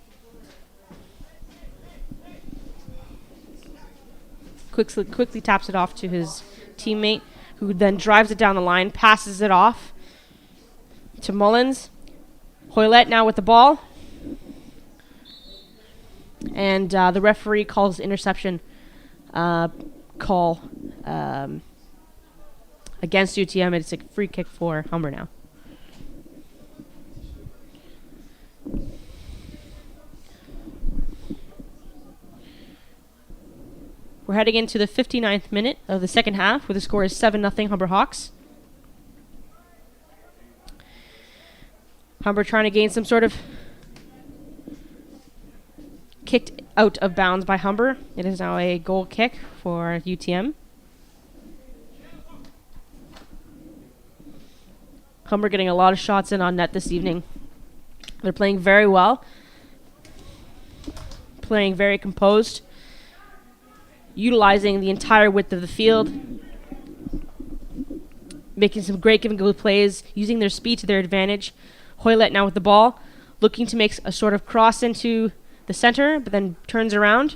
Quickly taps it off to his teammate, who then drives it down the line, passes it off to Mullins. Hoylett now with the ball. And the referee calls interception call against UTM. It's a free kick for Humber now. We're heading into the 59th minute of the second half, where the score is 7-0 Humber Hawks. Humber trying to gain some sort of kicked out of bounds by Humber. It is now a goal kick for UTM. Humber getting a lot of shots in on net this evening. They're playing very well. Playing very composed. Utilizing the entire width of the field. Making some great give-and-go plays. Using their speed to their advantage. Hoylett now with the ball. Looking to make a sort of cross into the center, but then turns around.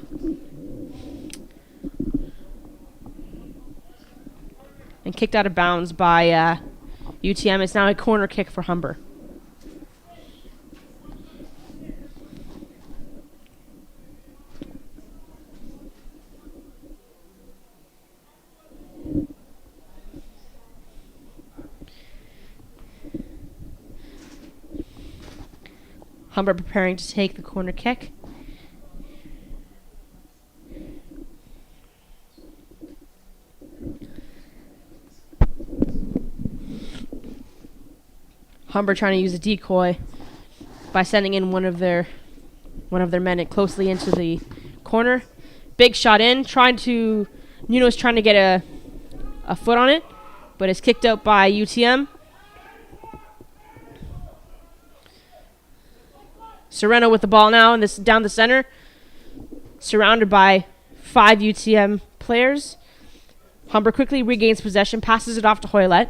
And kicked out of bounds by UTM. It's now a corner kick for Humber. Humber preparing to take the corner kick. Humber trying to use a decoy by sending in one of their men closely into the corner. Big shot in, Nuno's trying to get a foot on it, but it's kicked out by UTM. Sereno with the ball now, and this down the center, surrounded by 5 UTM players. Humber quickly regains possession, passes it off to Hoylett.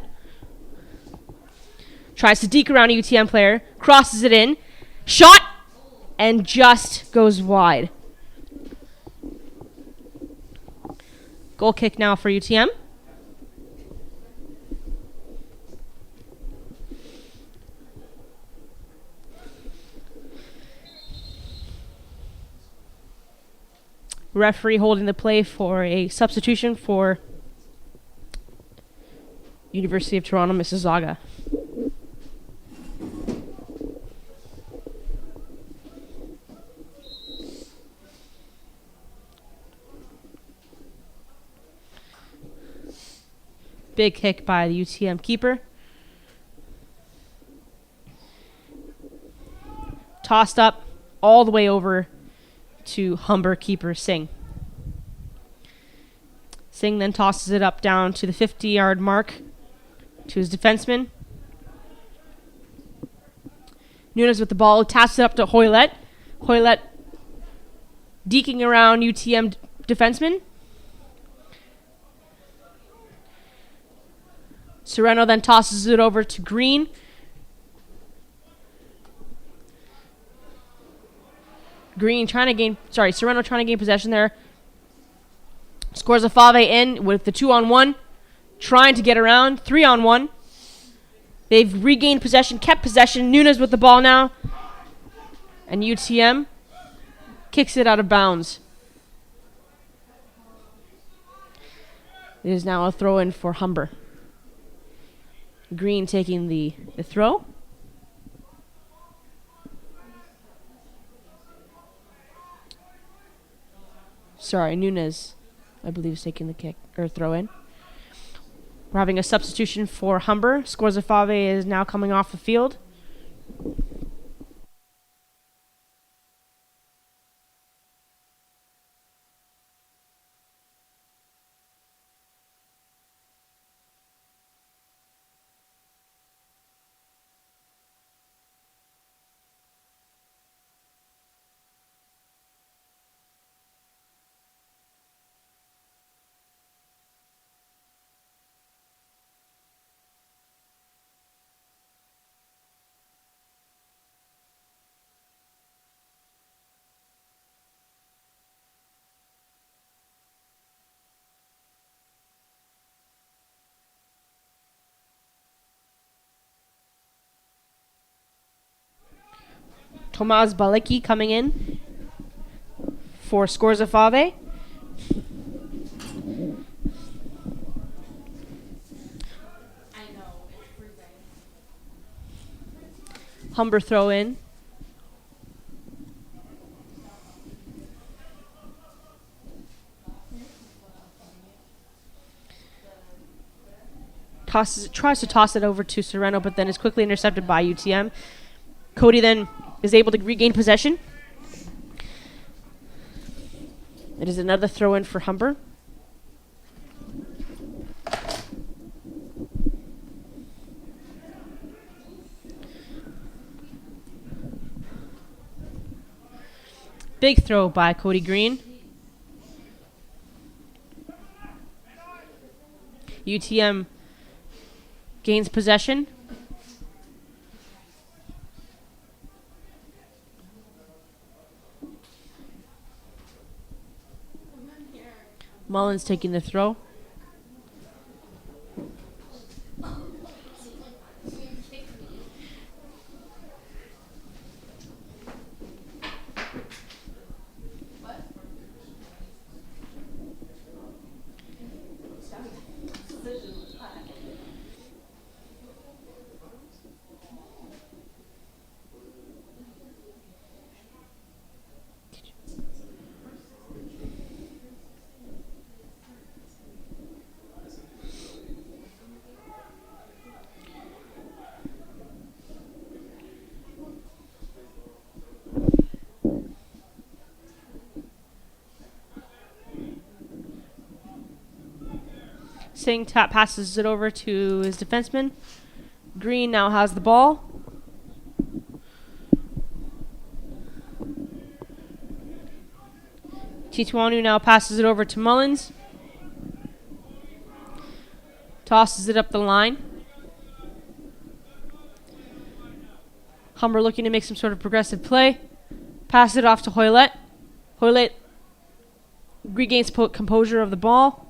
Tries to deke around a UTM player, crosses it in, shot, and just goes wide. Goal kick now for UTM. Referee holding the play for a substitution for University of Toronto, Mississauga. Big kick by the UTM keeper. Tossed up all the way over to Humber keeper Singh. Singh then tosses it up down to the 50-yard mark to his defenseman. Nunes with the ball, tasks it up to Hoylett. Hoylett deking around UTM defenseman. Sereno then tosses it over to Green. Sereno trying to gain possession there. Scores a Fave in with the 2-on-1. Trying to get around. 3-on-1. They've regained possession, kept possession. Nunes with the ball now. And UTM kicks it out of bounds. It is now a throw-in for Humber. Green taking the throw. Nunes, I believe, is taking the kick or throw in. We're having a substitution for Humber. Scores of Fave is now coming off the field. Tomas Balicki coming in for Scores of Fave. Humber throw in. Tries to toss it over to Sereno, but then is quickly intercepted by UTM. Cody then is able to regain possession. It is another throw-in for Humber. big throw by Cody Green. UTM gains possession. Mullins taking the throw. Singh passes it over to his defenseman. Green now has the ball. Tituanu now passes it over to Mullins. Tosses it up the line. Humber looking to make some sort of progressive play. Pass it off to Hoylett. Hoylett regains composure of the ball.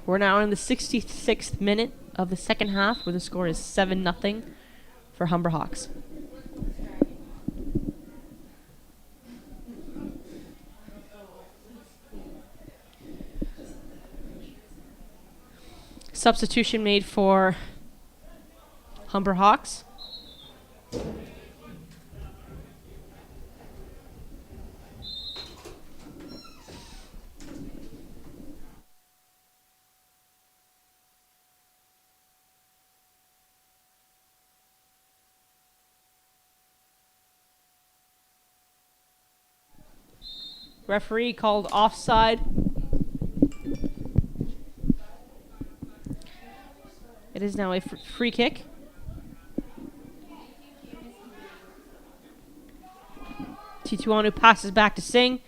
We're now in the 66th minute of the second half, where the score is 7-0 for Humber Hawks. Substitution made for Humber Hawks. Referee called offside. It is now a free kick. Tituanu passes back to Singh.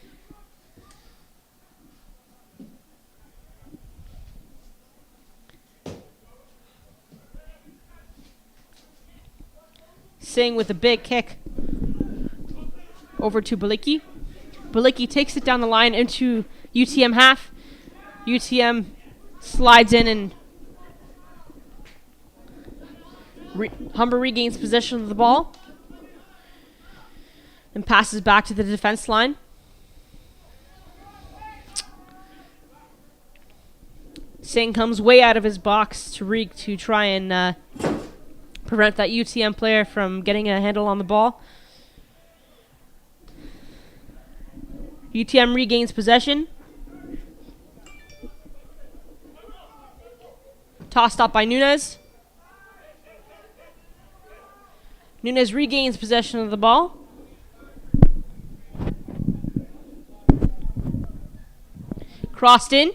Singh with a big kick over to Balicki. Balicki takes it down the line into UTM half. UTM slides in and Humber regains possession of the ball and passes back to the defense line. Singh comes way out of his box to try and prevent that UTM player from getting a handle on the ball. UTM regains possession. Tossed up by Nunez. Nunez regains possession of the ball. Crossed in.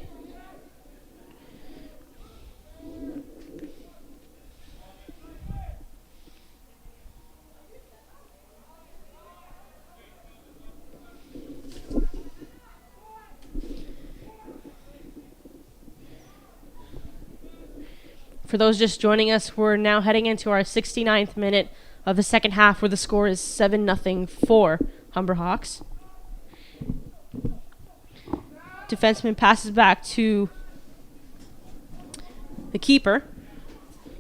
For those just joining us, we're now heading into our 69th minute of the second half, where the score is 7-0 for Humber Hawks. Defenseman passes back to the keeper.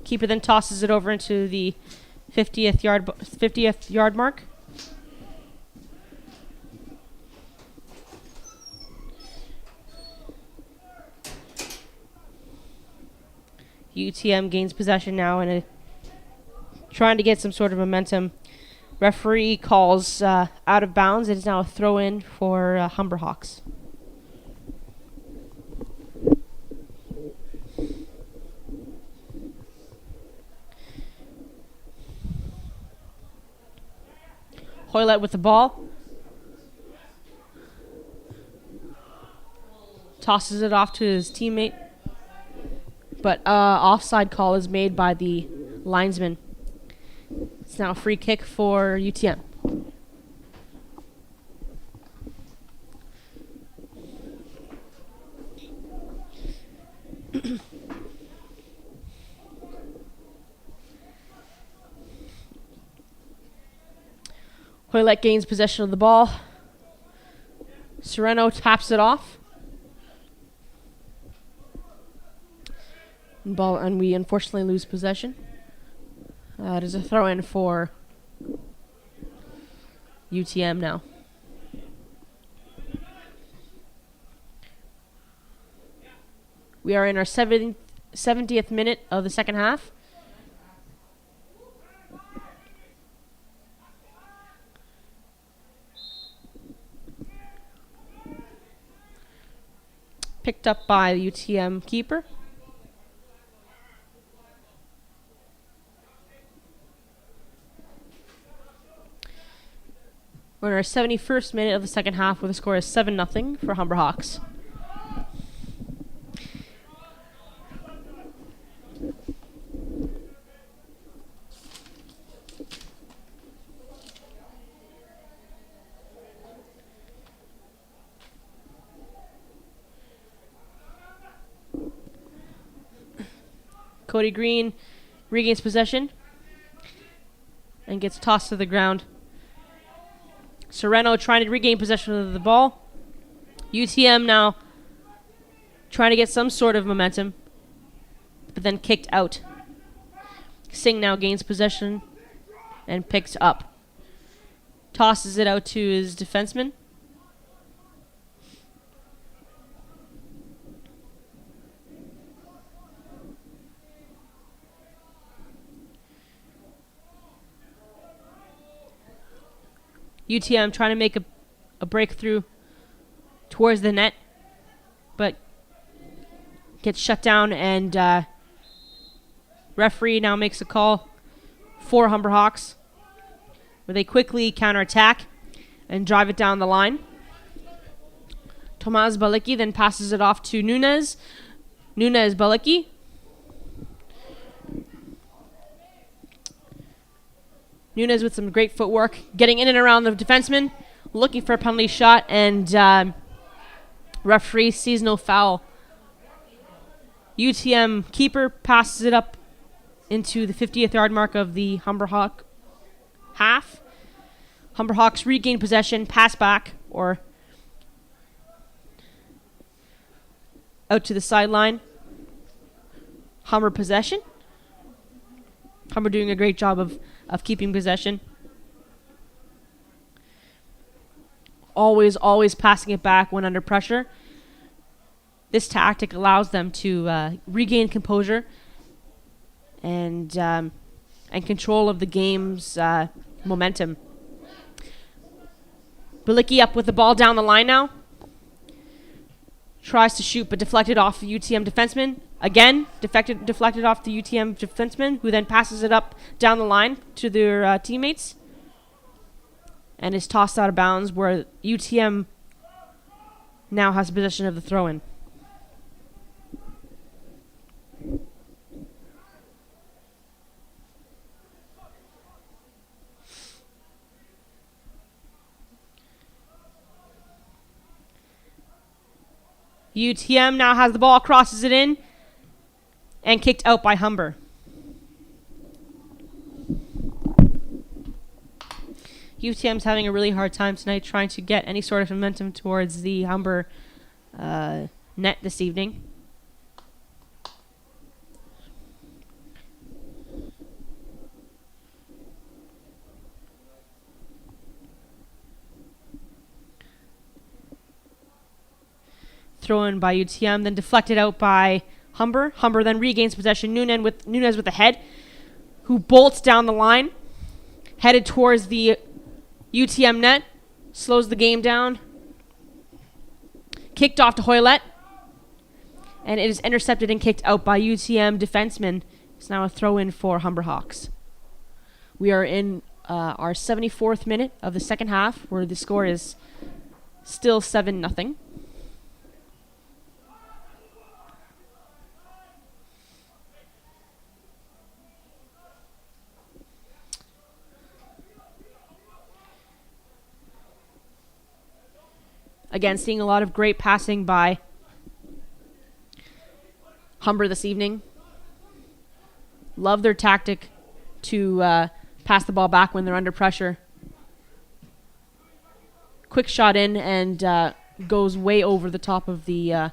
Keeper then tosses it over into the 50th yard mark. UTM gains possession now and trying to get some sort of momentum. Referee calls out of bounds. It is now a throw-in for Humber Hawks. Hoylett with the ball. Tosses it off to his teammate. But offside call is made by the linesman. It's now a free kick for UTM. Hoylett gains possession of the ball. Sereno taps it off. And we unfortunately lose possession. It is a throw in for UTM now. We are in our 70th minute of the second half. Picked up by the UTM keeper. We're in our 71st minute of the second half with a score of 7-0 for Humber Hawks. Cody Green regains possession and gets tossed to the ground. Sereno trying to regain possession of the ball. UTM now trying to get some sort of momentum, but then kicked out. Singh now gains possession and picks up. Tosses it out to his defenseman. UTM trying to make a breakthrough towards the net, but gets shut down, and referee now makes a call for Humber Hawks, where they quickly counterattack and drive it down the line. Tomas Balicki then passes it off to Nunez. Nunez Balicki. Nunez with some great footwork, getting in and around the defenseman, looking for a penalty shot, and referee sees no foul. UTM keeper passes it up into the 50th yard mark of the Humber Hawk half. Humber Hawks regain possession, pass back, or out to the sideline. Humber possession. Humber doing a great job of keeping possession. Always passing it back when under pressure. This tactic allows them to regain composure and control of the game's momentum. Balicki up with the ball down the line now. Tries to shoot, but deflected off the UTM defenseman. Again, deflected off the UTM defenseman, who then passes it up down the line to their teammates. And is tossed out of bounds, where UTM now has possession of the throw-in. UTM now has the ball, crosses it in, and kicked out by Humber. UTM's having a really hard time tonight trying to get any sort of momentum towards the Humber net this evening. Thrown by UTM, then deflected out by Humber. Humber then regains possession. Nunez with the head, who bolts down the line, headed towards the UTM net, slows the game down. Kicked off to Hoylett, and it is intercepted and kicked out by UTM defenseman. It's now a throw-in for Humber Hawks. We are in our 74th minute of the second half, where the score is still 7-0. Again, seeing a lot of great passing by Humber this evening. Love their tactic to pass the ball back when they're under pressure. Quick shot in and goes way over the top of the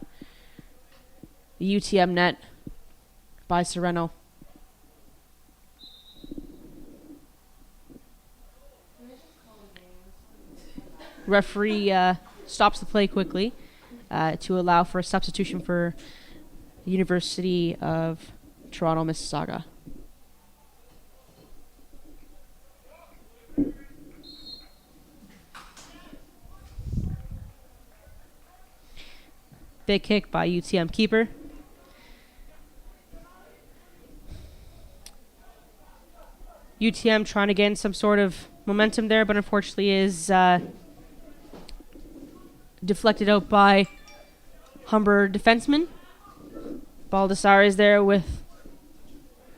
UTM net by Sereno. Referee stops the play quickly to allow for a substitution for the University of Toronto, Mississauga. Big kick by UTM keeper. UTM trying to gain some sort of momentum there, but unfortunately is deflected out by Humber defenseman. Baldessar is there with...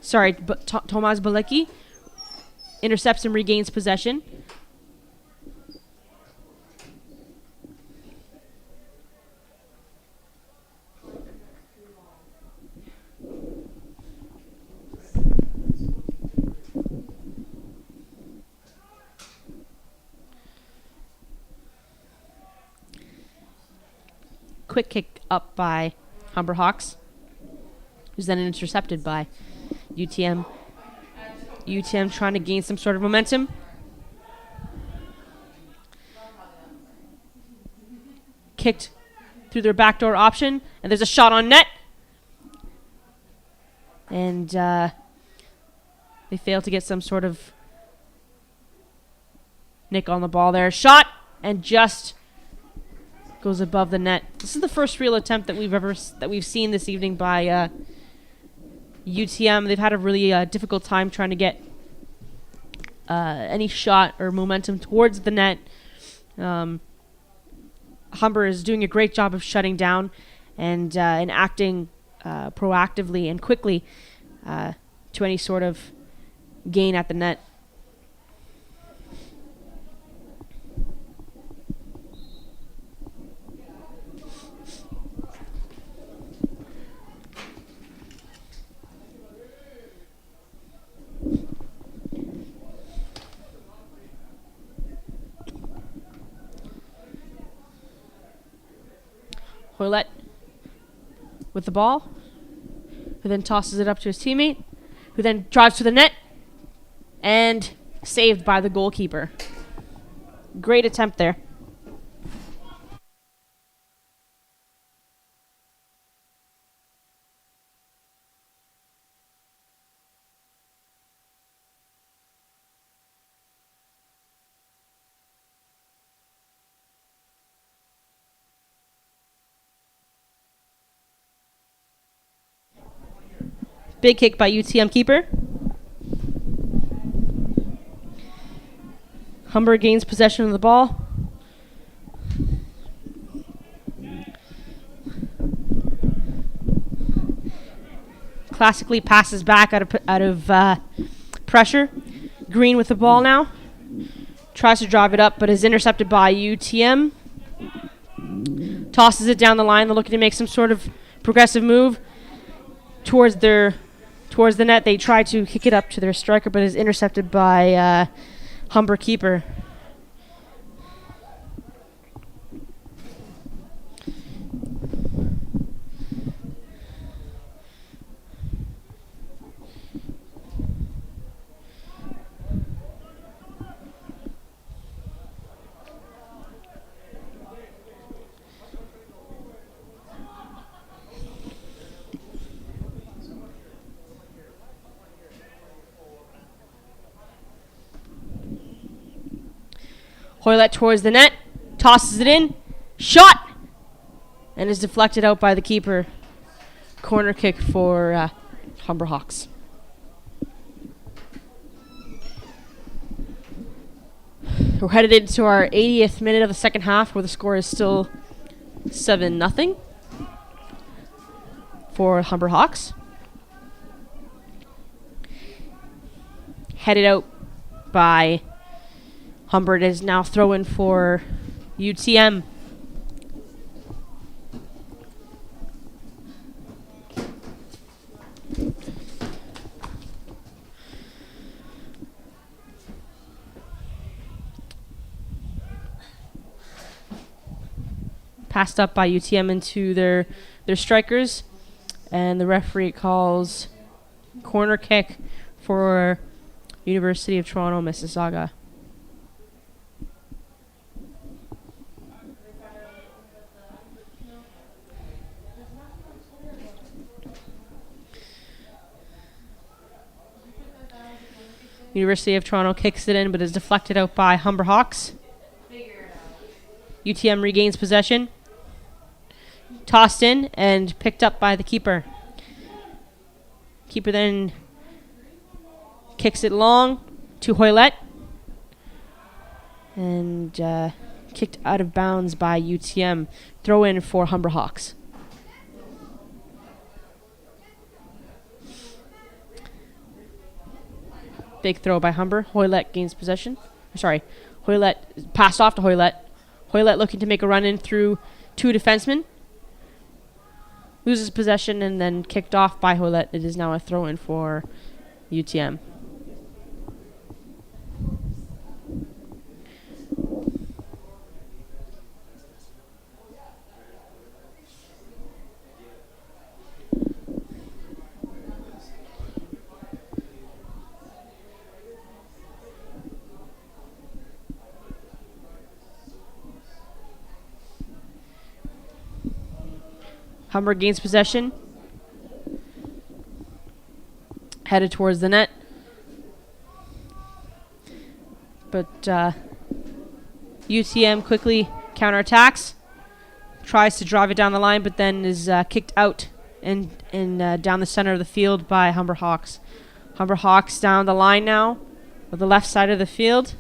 Tomas Balecki intercepts and regains possession. Quick kick up by Humber Hawks, who's then intercepted by UTM. UTM trying to gain some sort of momentum. Kicked through their backdoor option, and there's a shot on net. And they fail to get some sort of nick on the ball there. Shot, and just goes above the net. This is the first real attempt that we've seen this evening by UTM. They've had a really difficult time trying to get any shot or momentum towards the net. Humber is doing a great job of shutting down and acting proactively and quickly to any sort of gain at the net. Hoylett with the ball, who then tosses it up to his teammate, who then drives to the net, and saved by the goalkeeper. Great attempt there. Big kick by UTM keeper. Humber gains possession of the ball. Classically passes back out of pressure. Green with the ball now. Tries to drive it up, but is intercepted by UTM. Tosses it down the line. They're looking to make some sort of progressive move towards the net. They try to kick it up to their striker, but is intercepted by Humber keeper. Hoylett towards the net, tosses it in, shot, and is deflected out by the keeper. Corner kick for Humber Hawks. We're headed into our 80th minute of the second half, where the score is still 7-0 for Humber Hawks. Headed out by Humber. It is now throw-in for UTM. Passed up by UTM into their strikers, and the referee calls corner kick for University of Toronto, Mississauga. University of Toronto kicks it in, but is deflected out by Humber Hawks. UTM regains possession. Tossed in and picked up by the keeper. Keeper then kicks it long to Hoylett. And kicked out of bounds by UTM. Throw in for Humber Hawks. Big throw by Humber. Hoylett gains possession. Hoylett passed off to Hoylett. Hoylett looking to make a run in through two defensemen. Loses possession and then kicked off by Hoylett. It is now a throw-in for UTM. Humber gains possession. Headed towards the net. But UTM quickly counterattacks. Tries to drive it down the line, but then is kicked out and down the center of the field by Humber Hawks. Humber Hawks down the line now, on the left side of the field,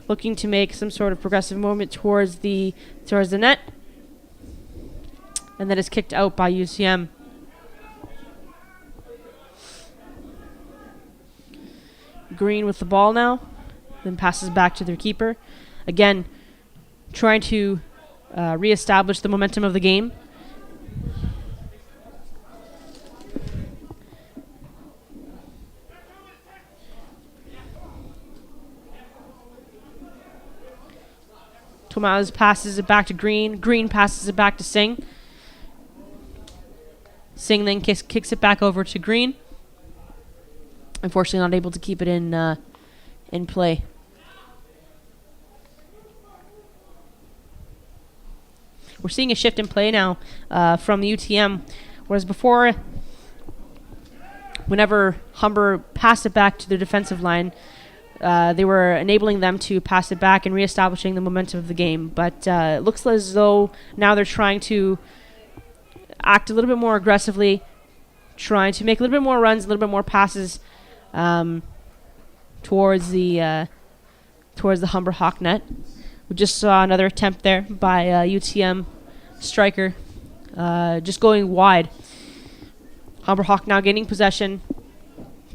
looking to make some sort of progressive movement towards the net. And then is kicked out by UTM. Green with the ball now. Then passes back to their keeper. Again, trying to reestablish the momentum of the game. Tomaz passes it back to Green. Green passes it back to Singh. Singh then kicks it back over to Green. Unfortunately, not able to keep it in play. We're seeing a shift in play now from the UTM, whereas before, whenever Humber passed it back to their defensive line, they were enabling them to pass it back and reestablishing the momentum of the game. But it looks as though now they're trying to act a little bit more aggressively, trying to make a little bit more runs, a little bit more passes towards the Humber Hawk net. We just saw another attempt there by UTM striker, just going wide. Humber Hawk now gaining possession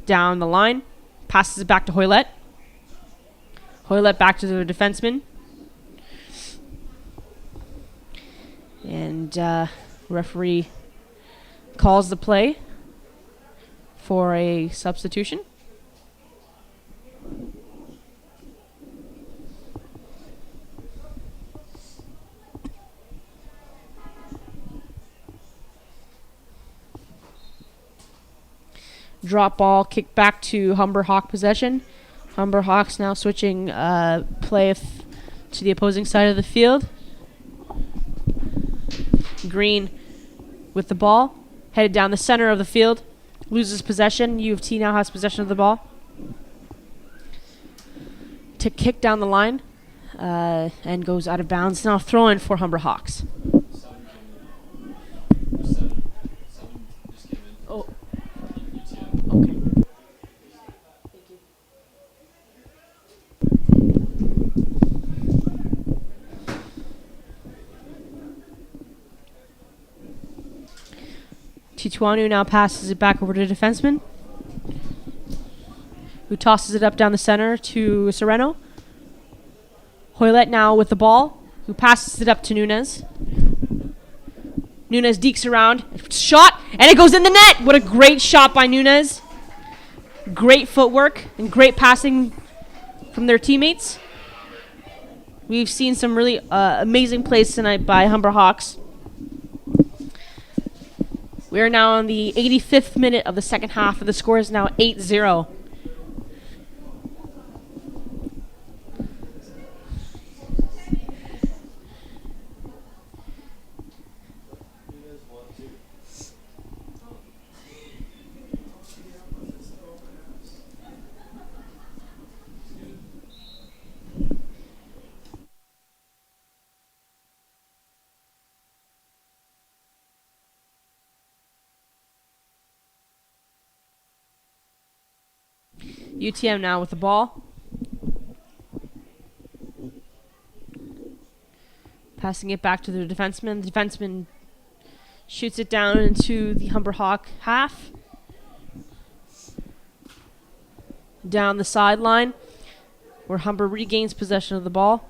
down the line, passes it back to Hoylett. Hoylett back to the defenseman, and referee calls the play for a substitution. Drop ball, kick back to Humber Hawk possession. Humber Hawks now switching play to the opposing side of the field. Green with the ball, headed down the center of the field, loses possession. U of T now has possession of the ball to kick down the line and goes out of bounds. Now throw in for Humber Hawks. Oh, okay. Thank you. Tituanu now passes it back over to the defenseman, who tosses it up down the center to Sereno. Hoylett now with the ball, who passes it up to Nunez. Nunez dekes around. Shot, and it goes in the net. What a great shot by Nunez. Great footwork and great passing from their teammates. We've seen some really amazing plays tonight by Humber Hawks. We are now on the 85th minute of the second half, and the score is now 8-0. UTM now with the ball. Passing it back to the defenseman. The defenseman shoots it down into the Humber Hawk half. Down the sideline, where Humber regains possession of the ball.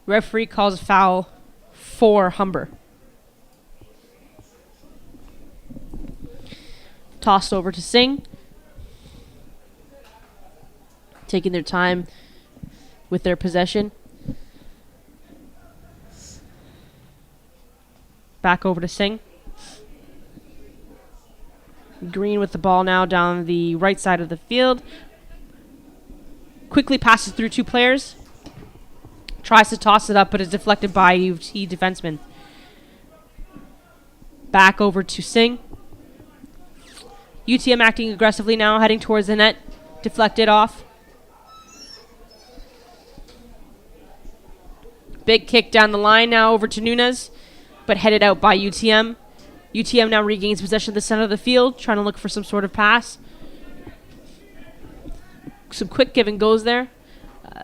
Referee calls a foul for Humber. Tossed over to Singh. Taking their time with their possession. Back over to Singh. Green with the ball now down the right side of the field. Quickly passes through two players. Tries to toss it up, but is deflected by UT defenseman. Back over to Singh. UTM acting aggressively now, heading towards the net. Deflected off. Big kick down the line now over to Nunez, but headed out by UTM. UTM now regains possession of the center of the field, trying to look for some sort of pass. Some quick give and goes there.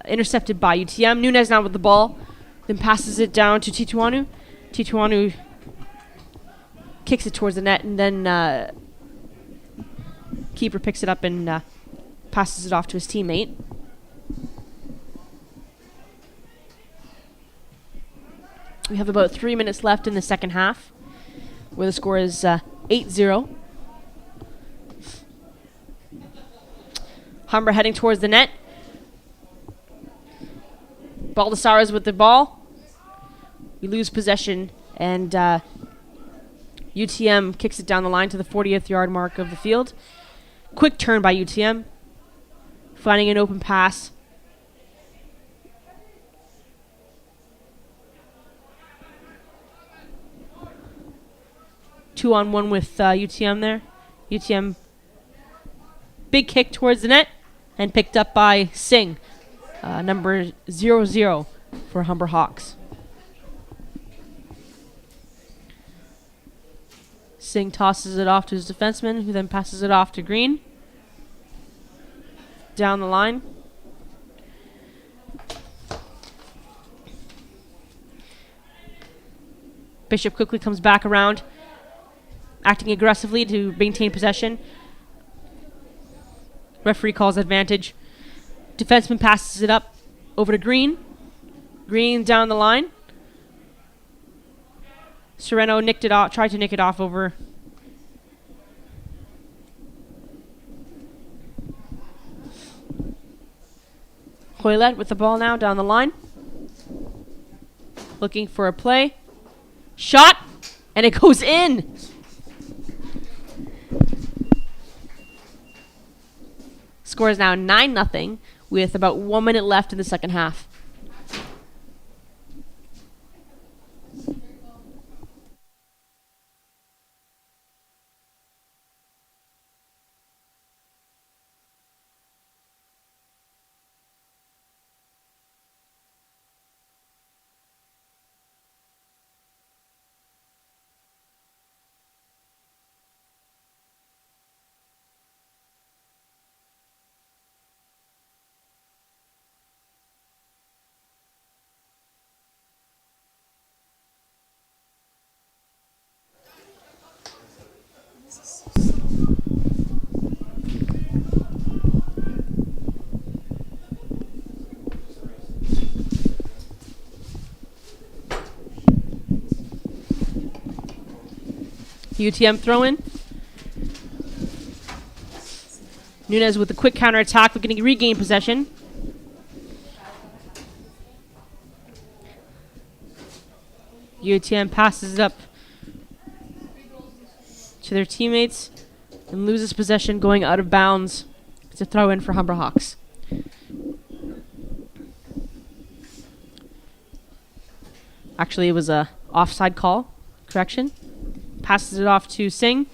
Intercepted by UTM. Nunez now with the ball, then passes it down to Tituanu. Tituanu kicks it towards the net, and then keeper picks it up and passes it off to his teammate. We have about 3 minutes left in the second half, where the score is 8-0. Humber heading towards the net. Baldessara's with the ball. We lose possession, and UTM kicks it down the line to the 40th yard mark of the field. Quick turn by UTM, finding an open pass. Two on one with UTM there. UTM, big kick towards the net, and picked up by Singh, number 00 for Humber Hawks. Singh tosses it off to his defenseman, who then passes it off to Green. Down the line. Bishop quickly comes back around, acting aggressively to maintain possession. Referee calls advantage. Defenseman passes it up over to Green. Green down the line. Sereno nicked it off, tried to nick it off over. Hoylett with the ball now down the line. Looking for a play. Shot, and it goes in. Score is now 9-0 with about 1 minute left in the second half. UTM throw in. Nunez with a quick counter attack, looking to regain possession. UTM passes it up to their teammates and loses possession, going out of bounds. It's a throw in for Humber Hawks. Actually, it was a offside call. Correction. Passes it off to Singh.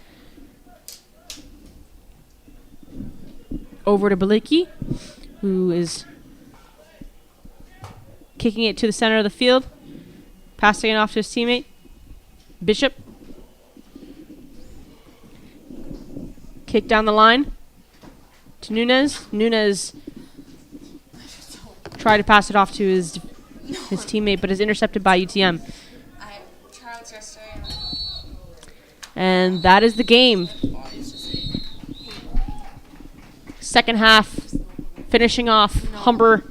Over to Baliki, who is kicking it to the center of the field. Passing it off to his teammate, Bishop. Kick down the line to Nunez. Nunez tried to pass it off to his teammate, but is intercepted by UTM. And that is the game. Second half, finishing off Humber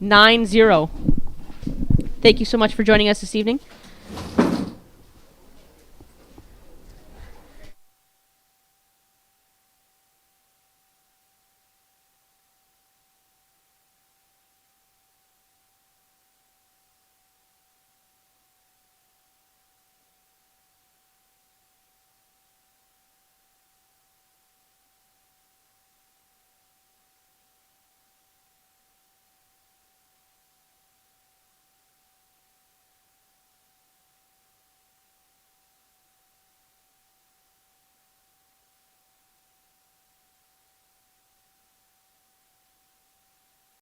9-0. Thank you so much for joining us this evening.